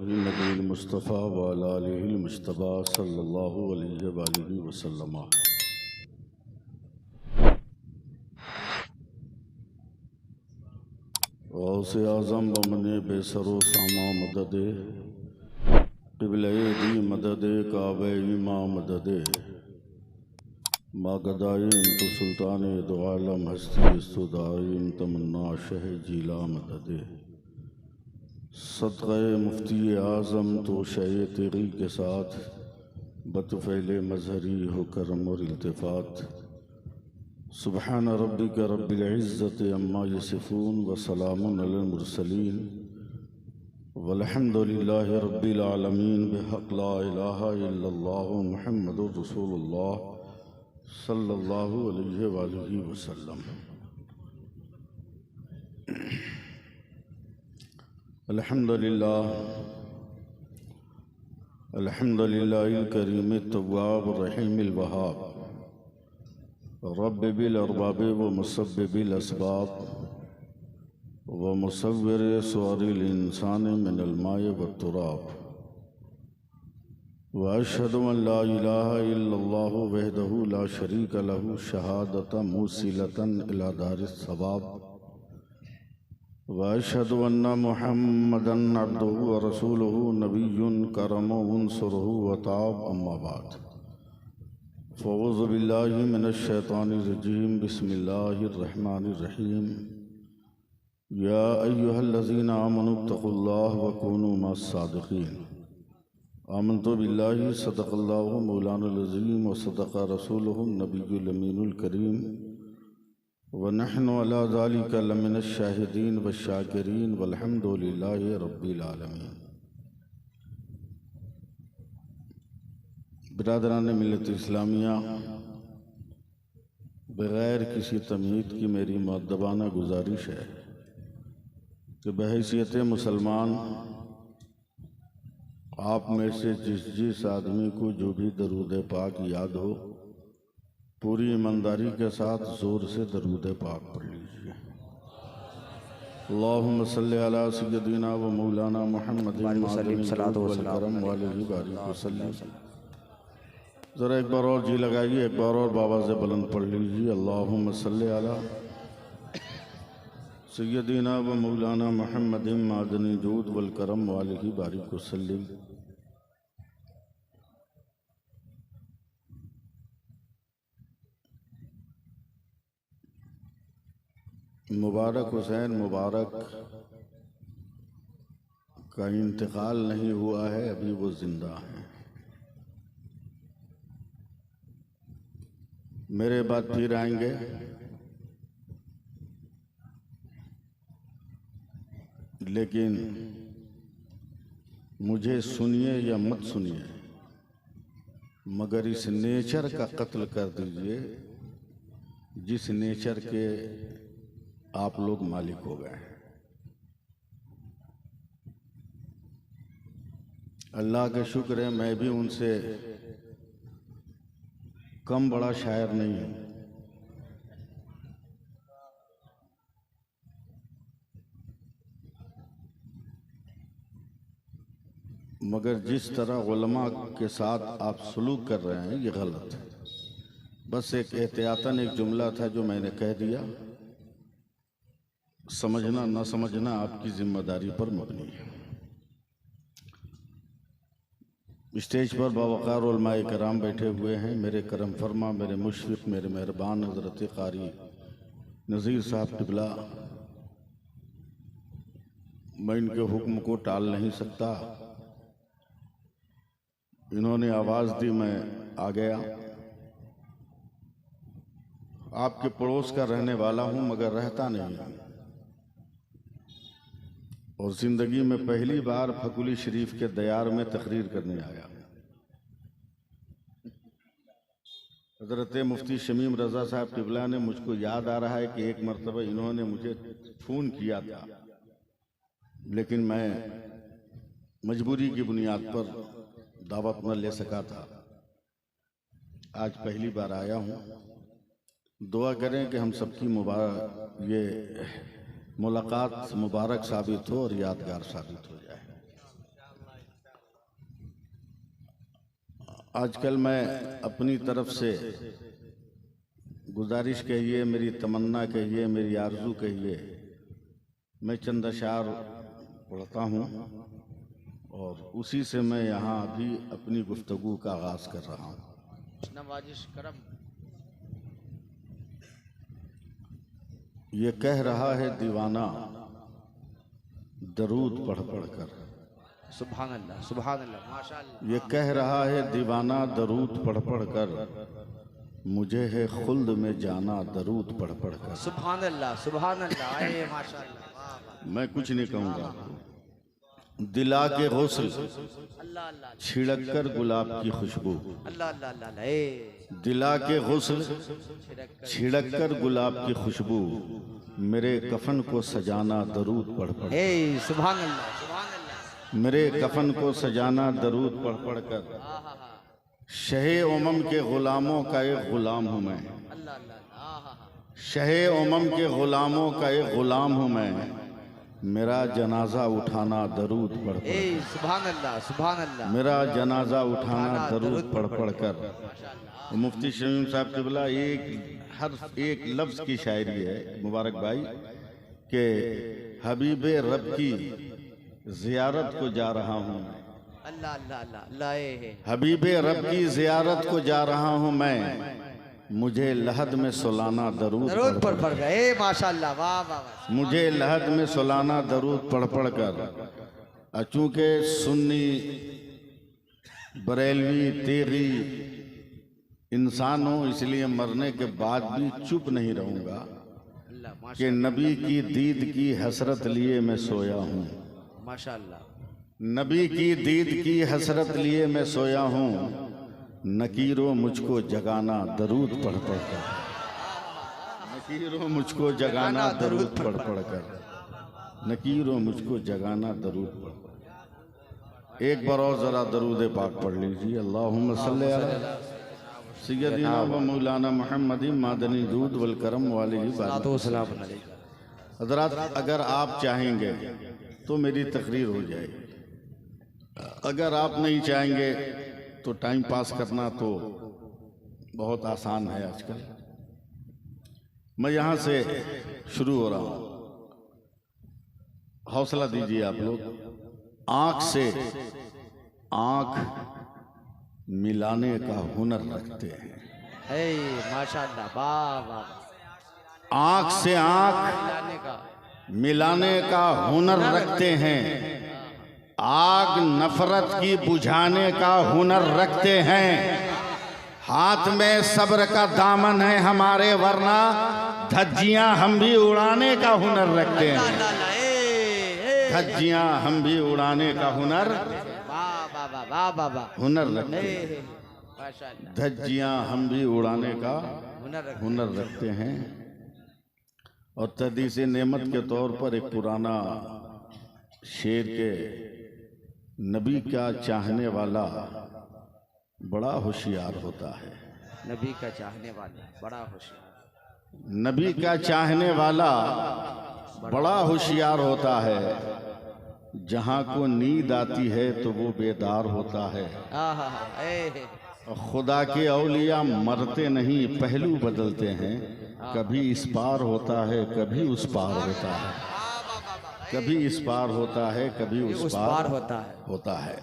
नबील मुस्तफ़ा व अला आलिहिल मुज्तबा सल्लल्लाहु अलैहि वसल्लम। गौसे आज़म बमने बेसरो सामा मददे क़िबले दी मददे काबे इमा मददे मागदाइम तो सुल्तान दो आलम हस्ती सुदाइम तमन्ना शह जीला मददे सदक़े मुफ्ती आज़म तो शय तेरी के साथ बतफ़ैल मजहरी हो करम और इल्तिफ़ात। सुबहान रब्बिक रब्बिल इज़्ज़ति अम्मा यसिफ़ून व सलामुन अलल मुरसलीन वल्हम्दुलिल्लाहि रब्बिल आलमीन बिहक़ ला इलाहा इल्लल्लाह मुहम्मदुर रसूलुल्लाह सल्लल्लाहु अलैहि वसल्लम। अल्हम्दुलिल्लाह अल्हम्दुलिल्लाहिल करीमित तव्वाब रहीमिल वहाब रब्ब बिल अरबाब व मुसब्बिबिल अस्बाब व मुसव्विर सुवारिल इंसान मिनल माय व तुराब व अशहदु अन ला इलाहा इल्लल्लाहु वहदहु ला शरीक लहु शहादतन मूसिलतन इला दारिस सवाब व अशहदु अन्ना मुहम्मदन अब्दुहु व रसूलुहु नबियुन करमु उनसुरुहु व ताब अम्मा बाद फ़ऊज़ु बिल्लाहि मिनश शैतानिर रजीम बिस्मिल्लाहिर रहमानिर रहीम। या अय्युहल्लज़ीना आमनुत्तक़ुल्लाह व कूनू मअस सादिक़ीन। आमन्तु बिल्लाहि सदक़ल्लाहु मौलानाल अज़ीम व सदक़ रसूलुहुन नबियुल अमीनुल करीम व नहनु अला ज़ालिका लमिनश शाहिदीन व शाकिरीन वल्हम्दुलिल्लाहि रब्बिल आलमीन। बिरादरान मिल्लत इस्लामिया, बग़ैर किसी तमहीद की मेरी मुअद्दबाना गुजारिश है कि बहैसियत मुसलमान आप में से जिस आदमी को जो भी दरूद पाक याद हो, पूरी ईमानदारी के साथ ज़ोर से दरूद पाक पढ़ लीजिए। अल्लाहुम्मा सल्लि अला सय्यदिना व मौलाना मुहम्मदिन करम वालिहि बारिक वसल्लम। ज़रा एक बार और जी लगाइए, एक बार और बाबा से बुलंद पढ़ लीजिए। अल्लाहुम्मा सल्लि अला सय्यदिना व मौलाना मुहम्मदिन मादनी जूद वल करम वालिहि बारिक वसल्लम। मुबारक हुसैन मुबारक का इंतकाल नहीं हुआ है, अभी वो जिंदा हैं। मेरे बाद फिर आएंगे, लेकिन मुझे सुनिए या मत सुनिए, मगर इस नेचर का कत्ल कर दीजिए जिस नेचर के आप लोग मालिक हो गए हैं। अल्लाह का शुक्र है, मैं भी उनसे कम बड़ा शायर नहीं हूं, मगर जिस तरह उलमा के साथ आप सलूक कर रहे हैं ये गलत है। बस एक एहतियातन एक जुमला था जो मैंने कह दिया, समझना न समझना आपकी जिम्मेदारी पर मबनी है। स्टेज पर बावकार उलमाए कराम बैठे हुए हैं। मेरे करम फरमा, मेरे मुशफ़िक़, मेरे मेहरबान हज़रत क़ारी नज़ीर साहब क़िबला, मैं इनके हुक्म को टाल नहीं सकता। इन्होंने आवाज़ दी, मैं आ गया। आपके पड़ोस का रहने वाला हूँ मगर रहता नहीं हूँ, और ज़िंदगी में पहली बार फकुली शरीफ के दयार में तकरीर करने आया। हज़रत मुफ्ती शमीम रज़ा साहब क़िबला ने, मुझको याद आ रहा है कि एक मरतबा इन्होंने मुझे फ़ोन किया था, लेकिन मैं मजबूरी की बुनियाद पर दावत न ले सका था। आज पहली बार आया हूँ। दुआ करें कि हम सबकी ये मुलाकात मुबारक साबित हो और यादगार साबित हो जाए। आजकल मैं अपनी तरफ से गुजारिश कहिए, मेरी तमन्ना कहिए, मेरी आरजू कहिए, मैं चंद अशार पढ़ता हूँ और उसी से मैं यहाँ अभी अपनी गुफ्तगू का आगाज़ कर रहा हूँ। नवाजिश करम। ये कह रहा है दीवाना दरूद पढ़ पढ़ कर। सुभान अल्लाह, सुभान अल्लाह, माशाअल्लाह। ये कह रहा है दीवाना दरूद पढ़ पढ़ कर, मुझे है खुल्द में जाना दरूद पढ़ पढ़ कर। सुभान अल्लाह, सुभान अल्लाह, आए माशाअल्लाह। मैं कुछ नहीं कहूँगा। दिला के गौसल अल्लाह अल्लाह, छिड़क कर गुलाब की खुशबू, अल्लाह अल्लाह अल्लाह, ए दिला के गौसल छिड़क कर गुलाब की खुशबू, मेरे कफन को सजाना दरूद पढ़ पढ़। ए सुभान अल्लाह, सुभान अल्लाह, मेरे कफन को सजाना दरूद पढ़ पढ़ कर। शहे उमम के गुलामों का एक गुलाम हूँ मैं। अल्लाह अल्लाह, शहे उमम के गुलामों का एक गुलाम हूँ मैं। मेरा जनाजा उठाना दरूद पढ़ पढ़। ए सुभान अल्लाह, सुभान अल्लाह। मेरा जनाजा उठाना दरूद पढ़ पढ़ कर। मुफ्ती शमीम साहब क़िबला हर एक लफ्ज़ की शायरी है मुबारक भाई कि हबीबे रब की ज़ियारत को जा रहा हूँ मैं। अल्लाह अल्लाह अल्लाह, हबीबे रब की ज़ियारत को जा रहा हूँ मैं, मुझे लहद में सुलाना दरूद पढ़ पढ़ गए। माशाअल्लाह, वाह वाह। मुझे लहद में सुलाना दरूद पढ़ पढ़ कर। चूँकि सुन्नी बरेलवी तेगी इंसान हूँ, इसलिए मरने के बाद भी चुप नहीं रहूँगा कि नबी की दीद की हसरत लिए मैं सोया हूँ। माशाअल्लाह, नबी की दीद की हसरत लिए मैं सोया हूँ, नकीरो मुझको जगाना दरूद पढ़ पढ़ कर। नकीरो मुझको जगाना दरूद पढ़ पढ़ कर। नकीरो मुझको जगाना दरूद पढ़ पढ़। एक बार और ज़रा दरूद पाक पढ़ लीजिए। अल्लाहुम्मा सल्ली अला सय्यदिना व मौलाना मुहम्मद मादनी दूध वल करम वालिही सलाम। हज़रात, अगर आप चाहेंगे तो मेरी तकरीर हो जाएगी, अगर आप नहीं चाहेंगे तो टाइम पास करना तो बहुत आसान है आजकल। मैं यहाँ से शुरू हो रहा हूँ, हौसला दीजिए आप लोग। आँख से आँख मिलाने का हुनर रखते हैं। माशाअल्लाह, वाह वाह। आँख से आँख मिलाने का हुनर रखते हैं, आग नफरत की बुझाने का हुनर रखते हैं। हाथ में सब्र का दामन है हमारे, वरना धज्जियां हम भी उड़ाने का हुनर रखते हैं। धज्जियां हम भी उड़ाने का हुनर रखते हैं। धज्जियां हम भी उड़ाने का हुनर रखते हैं। और तदीस नेमत के तौर पर एक पुराना शेर के नबी का चाहने वाला बड़ा होशियार होता है। नबी का चाहने वाला बड़ा होशियार। नबी का चाहने वाला बड़ा होशियार होता है। जहाँ को नींद आती है तो वो बेदार होता है। खुदा के औलिया मरते नहीं, पहलू बदलते हैं। कभी इस पार होता है, कभी उस पार होता है। कभी इस पार होता है, कभी उस पार होता है।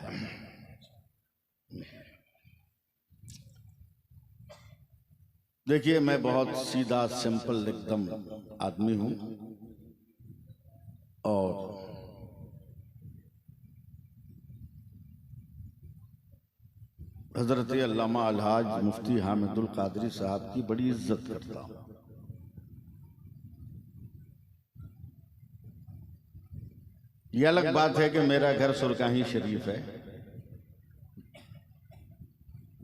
देखिए, मैं बहुत सीधा सिंपल एकदम आदमी हूं और हजरत अल्लामा अलहाज मुफ्ती हामिदुल कादरी साहब की बड़ी इज्जत करता हूं। यह अलग बात है कि मेरा घर सुरकाही शरीफ है,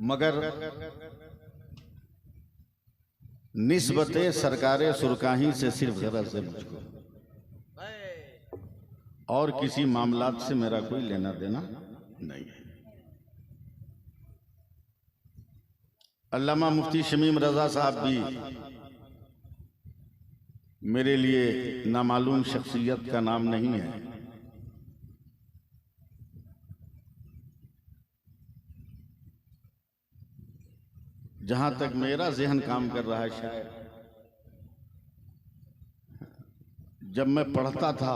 मगर निस्बते सरकारे सुरकाही से सिर्फ जरा से मुझको और किसी मामलात से मेरा कोई लेना देना नहीं है। अल्लामा मुफ्ती शमीम रजा साहब भी मेरे लिए नामालूम शख्सियत का नाम नहीं है। जहां तक मेरा जहन काम कर रहा है, शायद जब मैं पढ़ता था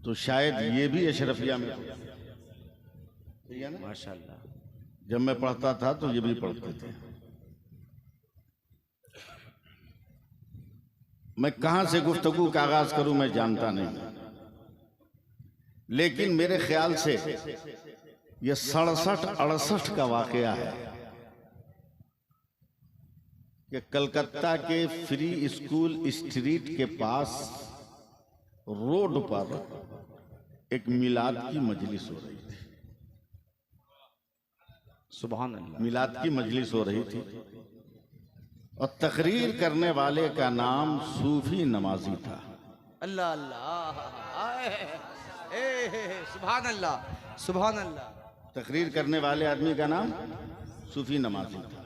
तो शायद ये भी अशरफिया में, ठीक है ना? माशाल्लाह। जब मैं पढ़ता था तो ये भी पढ़ते थे। मैं कहां से गुफ्तगू का आगाज करूं मैं जानता नहीं, लेकिन मेरे ख्याल से ये 67-68 का वाकया है कि कलकत्ता के फ्री स्कूल स्ट्रीट के पास रोड पर एक मिलाद की मजलिस हो रही थी। सुभान अल्लाह। मिलाद की मजलिस हो रही थी और तकरीर करने वाले का नाम सूफी नमाजी था। अल्लाह अल्लाह, सुभान अल्लाह सुभान अल्लाह। तकरीर करने वाले आदमी का नाम सूफी नमाजी था।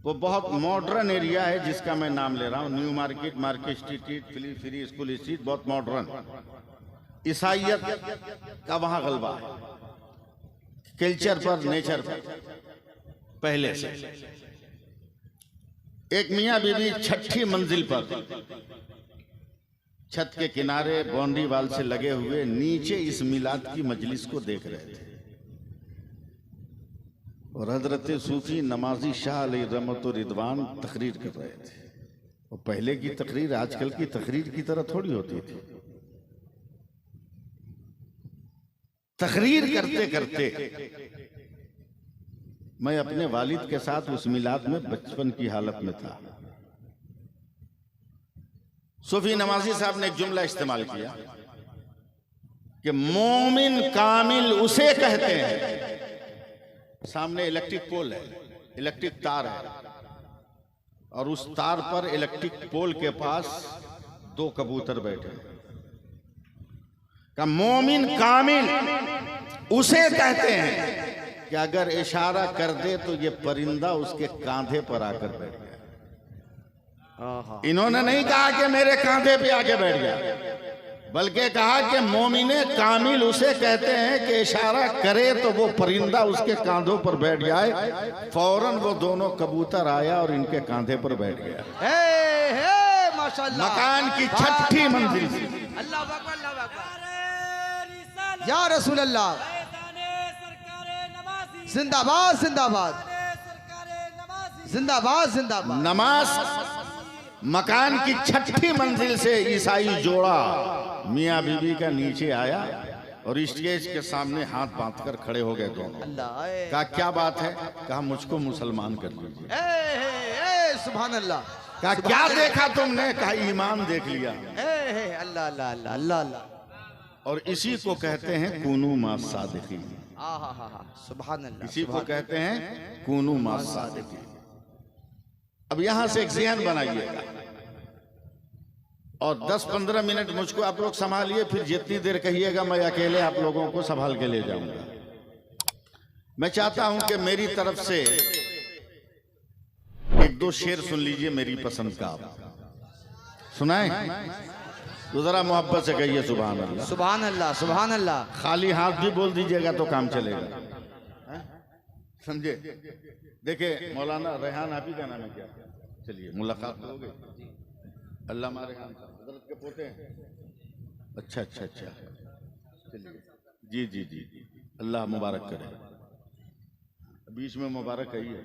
वो बहुत मॉडर्न एरिया है जिसका मैं नाम ले रहा हूँ, new market, market street, free school street, बहुत मॉडर्न। ईसाइयत का वहां गलबा है, कल्चर पर, नेचर पर पहले से। एक मियाँ बीवी छठी मंजिल पर छत के किनारे बाउंड्री वाल से लगे हुए नीचे इस मिलाद की मजलिस को देख रहे थे और हजरत सूफी नमाजी शाह अलैहि रहमत व रिदवान तकरीर कर रहे थे। और पहले की तकरीर आजकल की तकरीर की तरह थोड़ी होती थी। तकरीर करते करते मैं अपने वालिद के साथ उस मिलाद में बचपन की हालत में था। सूफी नमाजी साहब ने एक जुमला इस्तेमाल किया कि मोमिन कामिल उसे कहते हैं। सामने इलेक्ट्रिक पोल है, इलेक्ट्रिक तार है और उस तार पर इलेक्ट्रिक पोल के पास 2 कबूतर बैठे। का मोमिन कामिल उसे कहते हैं कि अगर इशारा कर दे तो ये परिंदा उसके कांधे पर आकर बैठ गया। इन्होंने नहीं कहा कि मेरे कांधे पे आके बैठ गया, बल्कि कहा कि मोमिने कामिल उसे कहते हैं कि इशारा करे तो वो परिंदा उसके कांधों पर बैठ जाए। फौरन वो दोनों कबूतर आया और इनके कांधे पर बैठ गया। माशाल्लाह। मकान की छठी मंजिल से। अल्लाह अकबर, अल्लाह अकबर। या रसूल अल्लाह, जिंदाबाद जिंदाबाद जिंदाबाद जिंदाबाद। नमाज मकान की छठी मंजिल से ईसाई जोड़ा मियाँ बीबी का नीचे आया और स्टेज के सामने हाथ बांधकर खड़े हो गए दोनों। कहा क्या बात है? कहा मुझको मुसलमान कर लीजिए। सुभान अल्लाह। कहा क्या देखा तुमने? कहा ईमान देख लिया। अल्लाह अल्लाह अल्लाह अल्लाह अल्लाह। और इसी को कहते हैं कूनू मा सादिकीन। सुभान अल्लाह। इसी को कहते हैं कूनू मा सादिकीन। अब यहां से एक ज़हन बनाइएगा और 10-15 मिनट मुझको आप लोग संभालिए, फिर जितनी देर कहिएगा मैं अकेले आप लोगों को संभाल के ले जाऊंगा। मैं चाहता हूं कि मेरी तरफ से 1-2 शेर सुन लीजिए मेरी पसंद का। सुनाएं तो जरा मोहब्बत से कहिए सुभान अल्लाह, सुभान अल्लाह, सुभान अल्लाह। खाली हाथ भी बोल दीजिएगा तो काम चलेगा, समझे? देखिए मौलाना रेहान आप ही का नाम है क्या? चलिए मुलाकात हो गई। अल्लामा रेहान हजरत के पोते हैं। अच्छा अच्छा अच्छा, चलिए जी जी जी जी, अल्लाह मुबारक करे। बीच में मुबारक है ये।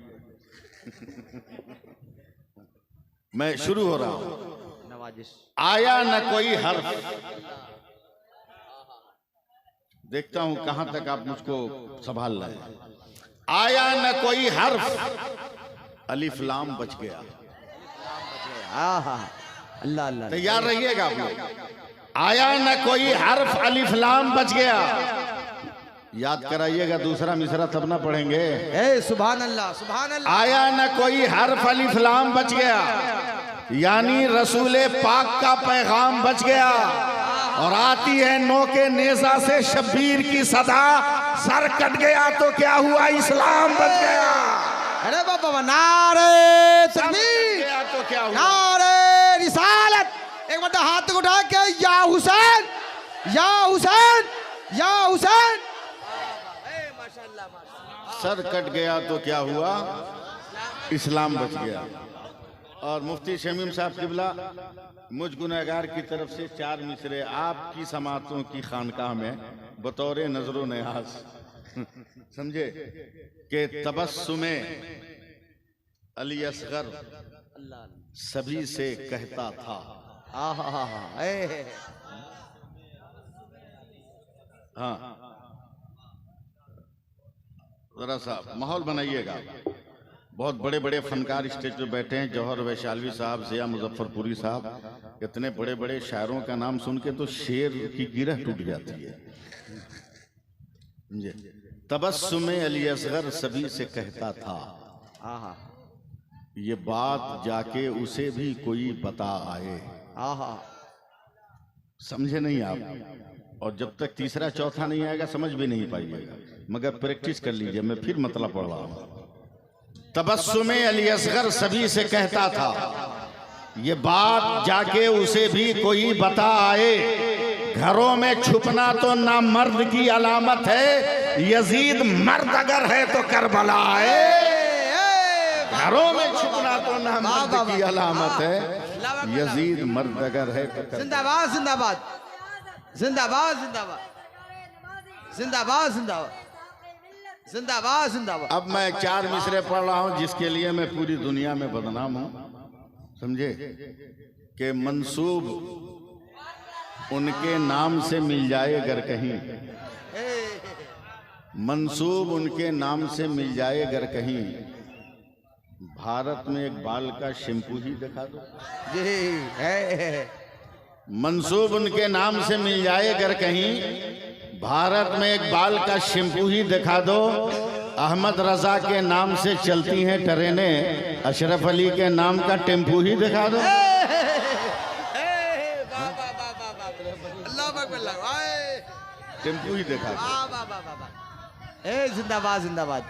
मैं शुरू हो रहा हूं। नवाजिश। आया न कोई हर्फ, देखता हूं कहां तक आप मुझको संभाल रहे हैं। आया न कोई हर्फ, अलिफ लाम बच गया। अल्लाह अल्लाह। तैयार रहिएगा आप लोग। आया न कोई हर्फ, अलिफ लाम बच गया। याद कराइएगा, दूसरा मिसरा तब ना पढ़ेंगे। सुभान अल्लाह, सुभान अल्लाह। आया न कोई हर्फ, अलिफ लाम बच गया, यानी रसूले पाक का पैगाम बच गया। और आती है नो के नेजा से शब्बीर की सदा, सर कट गया तो क्या हुआ, इस्लाम बच गया। अरे बाबा, नारे तकबीर, तो क्या हुआ, नारे रिसालत। एक बार हाथ उठा के या हुसैन, या हुसैन, या हुसैन। सर कट गया तो क्या हुआ, इस्लाम बच गया। और मुफ्ती शमीम साहब किबला मुझ गुनहगार की तरफ से 4 मिसरे आपकी समातों की खानकाह में बतौर नजरो न्याज समझे कि तबस्सुमे अली असगर सभी से कहता था। हाँ जरा सा माहौल बनाइएगा। बहुत बड़े बड़े फनकार स्टेज पे बैठे हैं, जौहर वैशालवी साहब, ज़िया मुजफ्फरपुरी साहब, इतने बड़े बड़े शायरों का नाम सुन के तो शेर की गिरह टूट जाती है। तबस्सुमे अली असगर सभी से कहता था, ये बात जाके उसे भी कोई बता आए। समझे नहीं आप? और जब तक तीसरा चौथा नहीं आएगा समझ भी नहीं पाइएगा, मगर प्रैक्टिस कर लीजिए। मैं फिर मतलब पढ़ रहा हूं। तबस्सुमे अली असगर सभी से कहता था, ये बात जाके उसे भी कोई बता आए। घरों में छुपना तो ना मर्द की अलामत है, यजीद मर्द अगर है तो करबला आए। घरों में छुपना तो ना मर्द की अलामत है, यजीद मर्द अगर है तो। जिंदाबाद जिंदाबाद जिंदाबाद जिंदाबाद जिंदाबाद जिंदाबाद जिंदाबाद जिंदाबाद। अब मैं 4 मिसरे पढ़ रहा हूं जिसके लिए मैं पूरी दुनिया में बदनाम हूं, समझे कि मंसूब उनके नाम से मिल जाए अगर कहीं, मंसूब उनके नाम से मिल जाए अगर कहीं, भारत में एक बाल का शैम्पू ही दिखा दो। मंसूब उनके नाम से मिल जाए अगर कहीं, भारत में एक बाल का शैम्पू ही दिखा दो। अहमद रजा के नाम से चलती हैं ट्रेनें, अशरफ अली के नाम का टेम्पू ही दिखा दो। टेम्पू ही दिखा दो। जिंदाबाद जिंदाबाद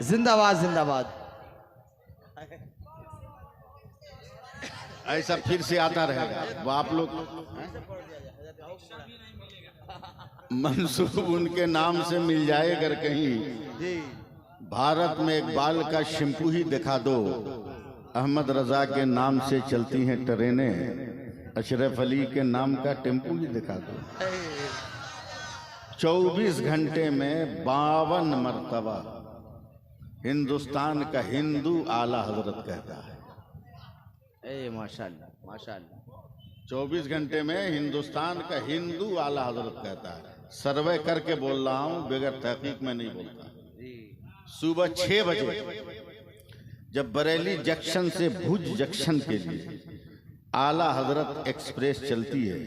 जिंदाबाद जिंदाबाद। ऐसा फिर से आता रहेगा वो आप लोग। मंसूब उनके नाम से मिल जाए अगर कहीं, भारत में एक बाल का शैम्पू ही दिखा दो। अहमद रजा के नाम से चलती हैं ट्रेनें, अशरफ अली के नाम का टेम्पू ही दिखा दो। 24 घंटे में 52 मर्तबा हिंदुस्तान का हिंदू आला हजरत कहता है। माशाल्लाह माशाल्लाह। 24 घंटे में हिंदुस्तान का हिंदू आला हजरत कहता है। सर्वे करके बोल रहा हूं, बगैर तहकीक में नहीं बोलता। सुबह 6 बजे जब बरेली जंक्शन से भुज जंक्शन के लिए आला हजरत एक्सप्रेस चलती है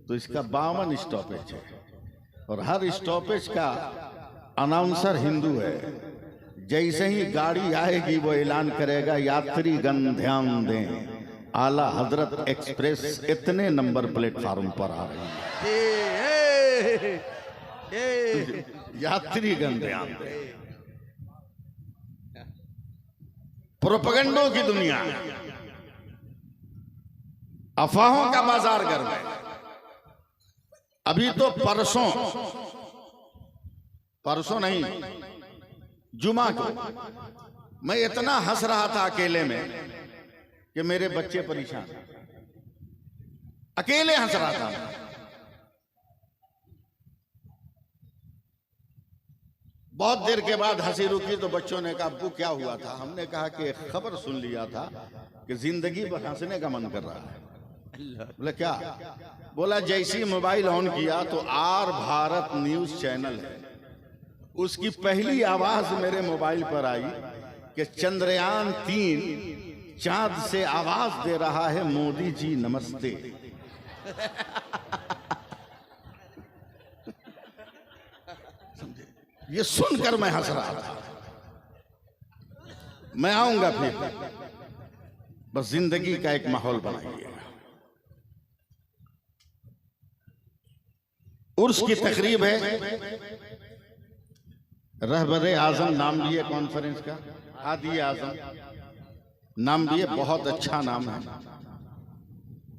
तो इसका 52 स्टॉपेज है और हर स्टॉपेज का अनाउंसर हिंदू है। जैसे ही गाड़ी आएगी वो ऐलान करेगा, यात्रीगण ध्यान दें, आला हजरत एक्सप्रेस इतने नंबर प्लेटफार्म पर आ रही है। यात्रीगण ध्यान दें। प्रोपेगेंडों की दुनिया, अफवाहों का बाजार गर्म है। अभी तो परसों नहीं, जुमा को मैं इतना हंस रहा था अकेले में कि मेरे बच्चे परेशान, अकेले हंस रहा था। बहुत देर के बाद हंसी रुकी तो बच्चों ने कहा, अब्बू क्या हुआ था? हमने कहा कि खबर सुन लिया था कि जिंदगी पर हंसने का मन कर रहा है। बोले क्या? बोला जैसी मोबाइल ऑन किया तो आर भारत न्यूज चैनल है, उसकी पहली आवाज मेरे मोबाइल पर आई कि चंद्रयान 3 चांद से आवाज दे रहा है, मोदी जी नमस्ते। ये सुनकर मैं हंस रहा था। मैं आऊंगा फिर, बस जिंदगी का एक माहौल बनाइए। उर्स की तकरीब है, रहबरे आजम नाम लिए कॉन्फ्रेंस का, हादी आजम नाम लिए, बहुत अच्छा नाम है।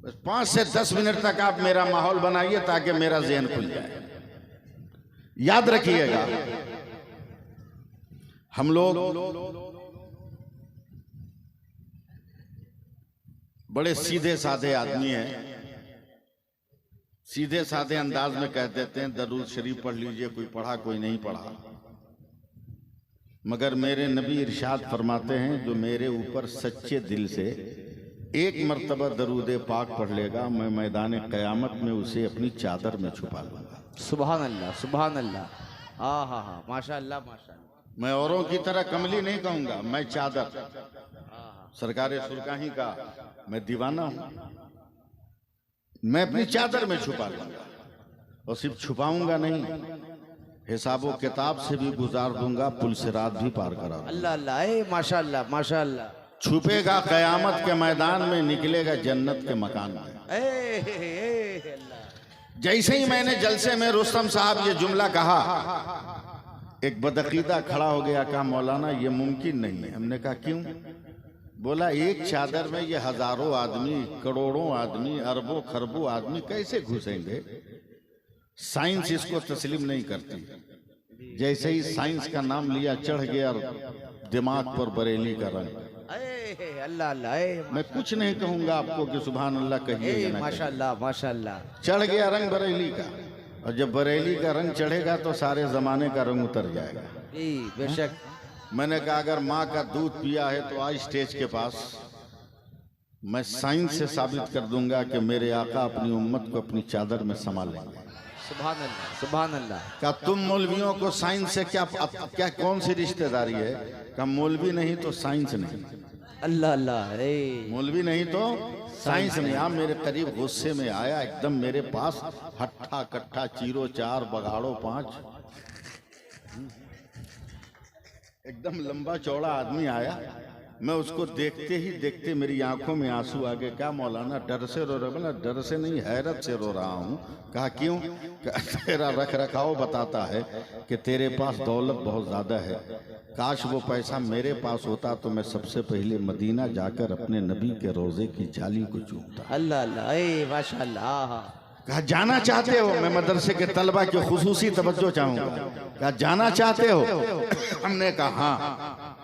बस 5 से 10 मिनट तक आप मेरा माहौल बनाइए ताकि मेरा ज़हन खुल जाए। याद रखिएगा, हम लोग बड़े सीधे साधे आदमी हैं, सीधे साधे अंदाज में कह देते हैं दरूद शरीफ पढ़ लीजिए, कोई पढ़ा कोई नहीं पढ़ा। मगर मेरे नबी इरशाद फरमाते हैं जो मेरे ऊपर सच्चे दिल से एक मर्तबा दरूद पाक पढ़ लेगा, मैं मैदान क़यामत में उसे अपनी चादर में छुपा लूंगा। सुभान अल्लाह, सुभान अल्लाह। हाँ हाँ हाँ, माशाअल्लाह माशाअल्लाह। मैं औरों की तरह कमली नहीं कहूंगा, मैं चादर, सरकारे सुरकाही का मैं दीवाना हूं, मैं अपनी चादर में छुपा लूंगा। और सिर्फ छुपाऊंगा नहीं, हिसाबो किताब से भी गुजार दूंगा, पुल सिरात भी पार करा दूंगा। अल्लाह अल्लाह, ए माशाअल्लाह माशाअल्लाह। छुपेगा कयामत के मैदान में, निकलेगा जन्नत के मकान में। जैसे ही मैंने जलसे में रुस्तम साहब ये जुमला कहा, एक बदअकीदा खड़ा हो गया, कहा मौलाना ये मुमकिन नहीं है। हमने कहा क्यों? बोला एक चादर में ये हजारों आदमी, करोड़ों आदमी, अरबों खरबों आदमी कैसे घुसेंगे? साइंस इसको तस्लीम नहीं करती। जैसे ही साइंस का नाम लिया, चढ़ गया दिमाग पर बरेली का रंग। अल्लाह अल्लाह, मैं कुछ नहीं कहूंगा आपको कि सुभान अल्लाह कहिए, माशाअल्लाह माशाअल्लाह। चढ़ गया रंग बरेली का, और जब बरेली का रंग चढ़ेगा तो सारे जमाने का रंग उतर जाएगा। बेशक। मैंने कहा अगर माँ का दूध पिया है तो आज स्टेज के पास मैं साइंस से साबित कर दूंगा कि मेरे आका अपनी उम्मत को अपनी चादर में समा लेंगे। सुभान अल्लाह, सुभान अल्लाह। क्या तुम मौलवियों को साइंस से क्या कौन सी रिश्तेदारी है? क्या मौलवी नहीं तो साइंस नहीं। अल्लाह अल्लाह, मौलवी नहीं तो साइंस नहीं। आप मेरे करीब गुस्से में आया, एकदम मेरे पास हट्ठा कट्ठा चीरो चार बगाड़ो पांच, एकदम लंबा चौड़ा आदमी आया। मैं उसको देखते ही देखते मेरी आंखों में आंसू आ गए। क्या मौलाना डर से रो रहे? बोला डर से नहीं, हैरत से रो रहा हूँ। कहा क्यों? तेरा रख रखाव बताता है कि तेरे पास दौलत बहुत ज्यादा है। काश वो पैसा मेरे पास होता तो मैं सबसे पहले मदीना जाकर अपने नबी के रोजे की जाली को चूमता। अल्लाह अल्लाह, माशाअल्लाह। कहा जाना चाहते हो? मैं मदरसे के तलबा की खुसूसी तवज्जो चाहूंगा। कहा जाना चाहते हो? हमने कहा हाँ।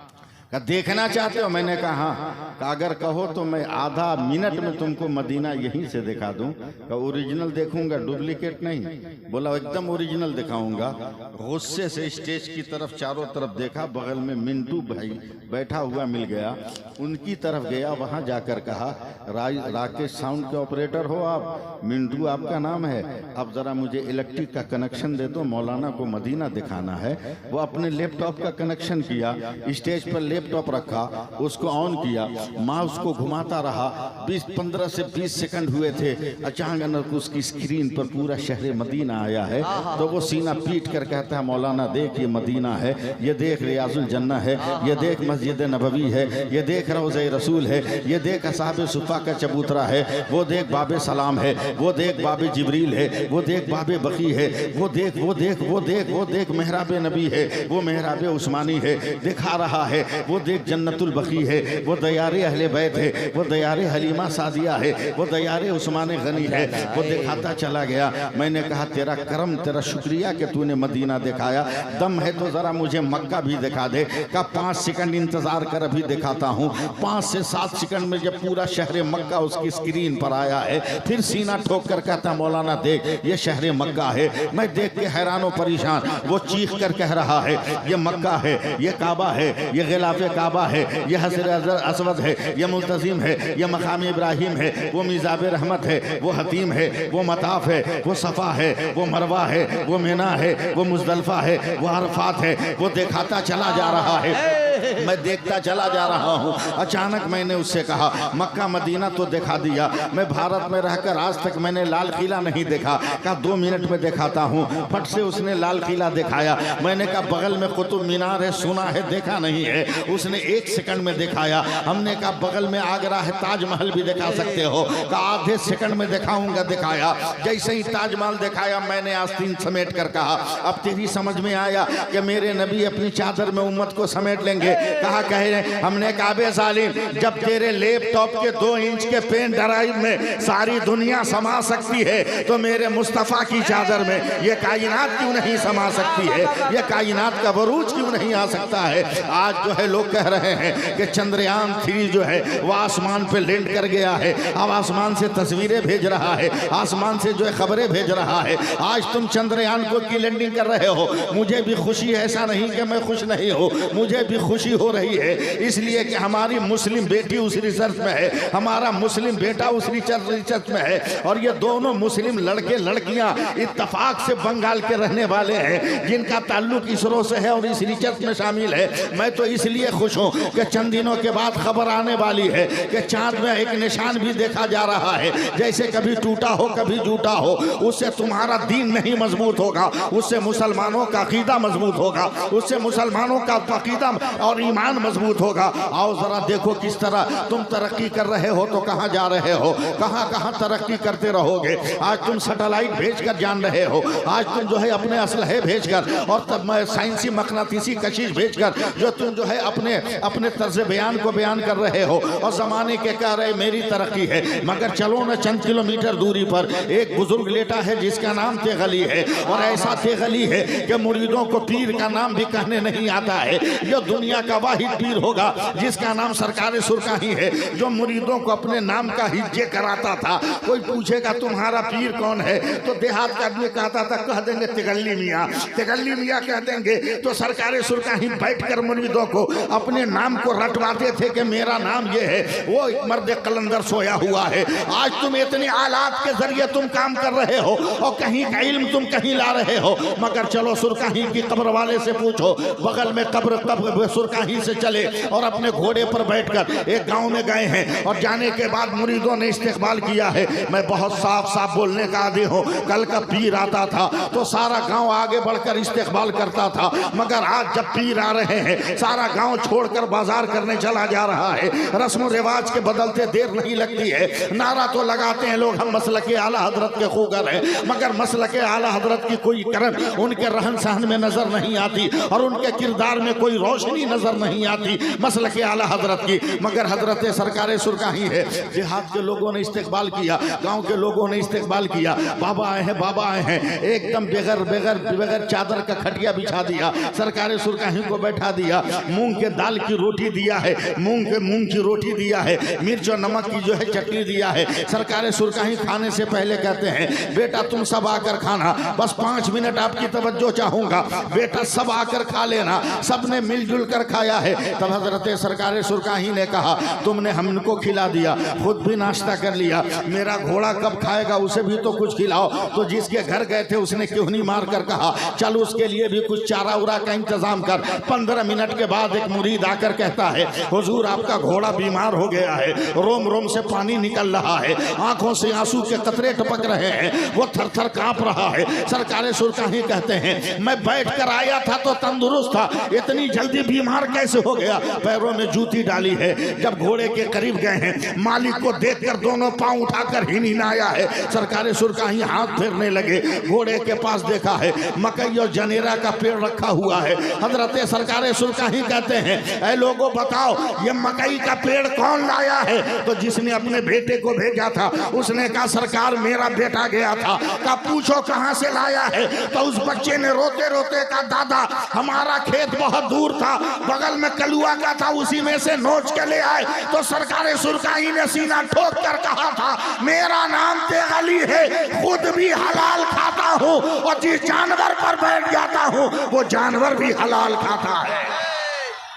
कहा देखना चाहते हो? मैंने कहा हाँ। कहा अगर कहो तो मैं आधा मिनट में तुमको मदीना यहीं से दिखा दूं। कहा ओरिजिनल देखूंगा, डुप्लीकेट नहीं। बोला एकदम ओरिजिनल दिखाऊंगा। गुस्से से स्टेज की तरफ चारों तरफ देखा, बगल में मिंटू भाई बैठा हुआ मिल गया, उनकी तरफ गया। वहां जाकर कहा राकेश साउंड के ऑपरेटर हो आप? मिंटू आपका नाम है। अब जरा मुझे इलेक्ट्रिक का कनेक्शन दे दो, मौलाना को मदीना दिखाना है। वो अपने लैपटॉप का कनेक्शन किया, स्टेज पर लैपटॉप रखा, उसको ऑन किया। माँ उसको घुमाता रहा। 15 से 20 सेकंड हुए थे। अचानक उसकी स्क्रीन पर पूरा शहर मदीना आया है। तो वो सीना पीट कर कहता है मौलाना देख ये मदीना है, ये देख रियाजुल जन्ना है, ये देख मस्जिद नबवी है, ये देख रोज़े रसूल है, ये देख असहाबे सुफ़ा का चबूतरा है, वो देख बाबे सलाम है, वो देख बाबे जिब्रील है, वो देख बाबे बकी है, वो देख वो देख वो देख वो देख मेहराबे नबी है, वो मेहराबे उस्मानी है। दिखा रहा है वो देख जन्नतुल बकी है, वो दयारे अहले बैत है, वो दयारे हलीमा सादिया है, वो दयारे उस्मान गनी है। वो दिखाता चला गया। मैंने कहा तेरा करम, तेरा शुक्रिया कि तूने मदीना दिखाया। दम है तो जरा मुझे मक्का भी दिखा दे। का 5 सेकंड इंतजार कर, अभी दिखाता हूँ। 5 से 7 सेकंड में जब पूरा शहर मक्का उसकी स्क्रीन पर आया है, फिर सीना ठोक कर कहता मौलाना देख ये शहर मक्का है। मैं देख के हैरान परेशान। वो चीख कर कह रहा है ये मक्का है, ये काबा है, ये गिलाफे काबा है, ये हजर असवद है, ये मुल्तजिम है, ये मकाम इब्राहिम है, वो मिजाब रहमत है, वो हतीम है, वो मताफ है, वो सफ़ा है, वो मरवा है, वो मिना है, वो मुजदलफा है, वो अरफात है। वो दिखाता चला जा रहा है, मैं देखता चला जा रहा हूँ। अचानक मैंने उससे कहा मक्का मदीना तो दिखा दिया, मैं भारत में रहकर आज तक मैंने लाल किला नहीं देखा। कहा 2 मिनट में दिखाता हूँ। फट से उसने लाल किला दिखाया। मैंने कहा बगल में कुतुब मीनार है, सुना है देखा नहीं है। उसने 1 सेकंड में दिखाया। हमने कहा बगल में आगरा है, ताजमहल भी दिखा सकते हो? कहा आधे सेकंड में दिखाऊंगा। दिखाया। जैसे ही ताजमहल दिखाया मैंने आस्तीन समेट कर कहा अब तेरी समझ में आया कि मेरे नबी अपनी चादर में उम्मत को समेट लेंगे। लगे। कहा कह रहे, हमने कहा बे जालिम, जब तेरे लैपटॉप के 2 इंच के पेन ड्राइव में सारी दुनिया समा सकती है तो मेरे मुस्तफ़ा की चादर में ये कायनात क्यों नहीं समा सकती है, ये कायनात का बरूज क्यों नहीं आ सकता है। आज जो है लोग कह रहे हैं कि चंद्रयान 3 जो है वो आसमान पे लैंड कर गया है, अब आसमान से तस्वीरें भेज रहा है, आसमान से जो है खबरें भेज रहा है। आज तुम चंद्रयान को की लैंडिंग कर रहे हो, मुझे भी खुशी है, ऐसा नहीं कि मैं खुश नहीं हूँ, मुझे भी खुशी हो रही है, इसलिए कि हमारी मुस्लिम बेटी उस रिसर्च में है, हमारा मुस्लिम बेटा उस रिसर्च में है, और ये दोनों मुस्लिम लड़के लड़कियां इत्तफाक से बंगाल के रहने वाले हैं जिनका ताल्लुक इसरो से है और इस रिसर्च में शामिल है। मैं तो इसलिए खुश हूँ कि चंद दिनों के बाद खबर आने वाली है कि चांद में एक निशान भी देखा जा रहा है, जैसे कभी टूटा हो कभी जूटा हो। उससे तुम्हारा दीन नहीं मजबूत होगा, उससे मुसलमानों का अकीदा मजबूत होगा, उससे मुसलमानों का अकीदा और ईमान मजबूत होगा। आओ जरा देखो किस तरह तुम तरक्की कर रहे हो, तो कहाँ जा रहे हो, कहाँ कहाँ तरक्की करते रहोगे। आज तुम सैटेलाइट भेजकर जान रहे हो, आज तुम जो है अपने असलहे भेजकर और तब साइंसी मकनातीसी कशिश भेजकर जो तुम जो है अपने अपने तर्ज बयान को बयान कर रहे हो और जमाने के कह रहे मेरी तरक्की है। मगर चलो न चंद किलोमीटर दूरी पर एक बुजुर्ग लेटा है जिसका नाम तेगली है, और ऐसा तेगली है कि मुरीदों को पीर का नाम भी कहने नहीं आता है। यह दुनिया का वाहिद पीर होगा जिसका नाम सरकार सुरकाही है, जो मुरीदों को अपने नाम का हिज्जे कराता था। कोई पूछेगा तुम्हारा पीर कौन है तो देहात का आदमी कहता था, कह देंगे तेगली मियाँ, तेगली मियाँ कह देंगे तो सरकार सुरकाही बैठकर मुरीदों को अपने नाम को रटवाते थे कि मेरा नाम ये है, वो एक मर्द कलंदर सोया हुआ है। आज तुम इतने आलात के जरिए तुम काम कर रहे हो और कहीं का इल्म तुम कहीं ला रहे हो। मगर चलो सुरकाही की कब्र वाले से पूछो, बगल में कब्र सुरकाही से चले और अपने घोड़े पर बैठकर एक गांव में गए हैं और जाने के बाद मुरीदों ने इस्तेकबाल किया है। मैं बहुत साफ साफ बोलने का आदी हूँ, कल का पीर आता था तो सारा गांव आगे बढ़कर इस्तेकबाल करता था, मगर आज जब पीर आ रहे हैं सारा गांव छोड़कर बाजार करने चला जा रहा है। रस्म रिवाज के बदलते देर नहीं लगती है। नारा तो लगाते हैं लोग हम मसलके आला हजरत के खूगर हैं, मगर मसलके आला हजरत की कोई करम उनके रहन सहन में नजर नहीं आती और उनके किरदार में कोई रोशनी नजर नहीं आती मसलके आला हजरत की। मगर हजरत सरकार सुरकाही है, जिहाद के लोगों ने इस्तेकबाल किया, गांव के लोगों ने इस्तेकबाल किया। बाबा आए हैं, बाबा आए हैं, एकदम बगैर बगैर बगैर चादर का खटिया बिछा दिया, सरकार सुरकाही को बैठा दिया, मूंग के दाल की रोटी दिया है, मूंग की रोटी दिया है, मिर्च और नमक की जो है चटनी दिया है। सरकार सुरकाही खाने से पहले कहते हैं बेटा तुम सब आकर खाना, बस 5 मिनट आपकी तवज्जो चाहूंगा, बेटा सब आकर खा लेना। सबने मिलजुल कर खाया है। तब हजरत सरकार सुरकाही ने कहा तुमने हमको खिला दिया, खुद भी नाश्ता कर लिया, मेरा घोड़ा कब खाएगा उसे भी तो कुछ खिलाओ। तो जिसके घर गए थे उसने क्यों नहीं मार कर कहा चल उसके लिए भी कुछ चारा उरा का इंतजाम कर। 15 मिनट के बाद एक मुरीद आकर कहता है हुजूर आपका घोड़ा बीमार हो गया है, रोम रोम से पानी निकल रहा है, आंखों से आंसू के कतरे टपक रहे हैं, वो थर थर कांप रहा है। सरकार सुरकाही कहते हैं मैं बैठ कर आया था तो तंदुरुस्त था, इतनी जल्दी बीमार कैसे हो गया। पैरों में जूती डाली है, जब घोड़े के करीब गए हैं मालिक को देखकर दोनों पांव उठाकर हिनहिनाया है। सरकार सुरकाही हाथ फेरने लगे, घोड़े के पास देखा है मकई और जनेरा का पेड़ रखा हुआ है। हजरत सरकार सुरकाही कहते हैं ऐ लोगों बताओ ये मकई का पेड़ कौन लाया है। तो जिसने अपने बेटे को भेजा था उसने कहा सरकार मेरा बेटा गया था, कहा पूछो कहां से लाया है। तो उस बच्चे ने रोते रोते कहा दादा हमारा खेत बहुत दूर था, बगल में कलुआ का था, उसी में से नोच के ले आए। तो सरकार सुरकाही ने सीना ठोक कर कहा था मेरा नाम तेगली है, खुद भी हलाल खाता हूँ और जिस जानवर पर बैठ जाता हूँ वो जानवर भी हलाल खाता है।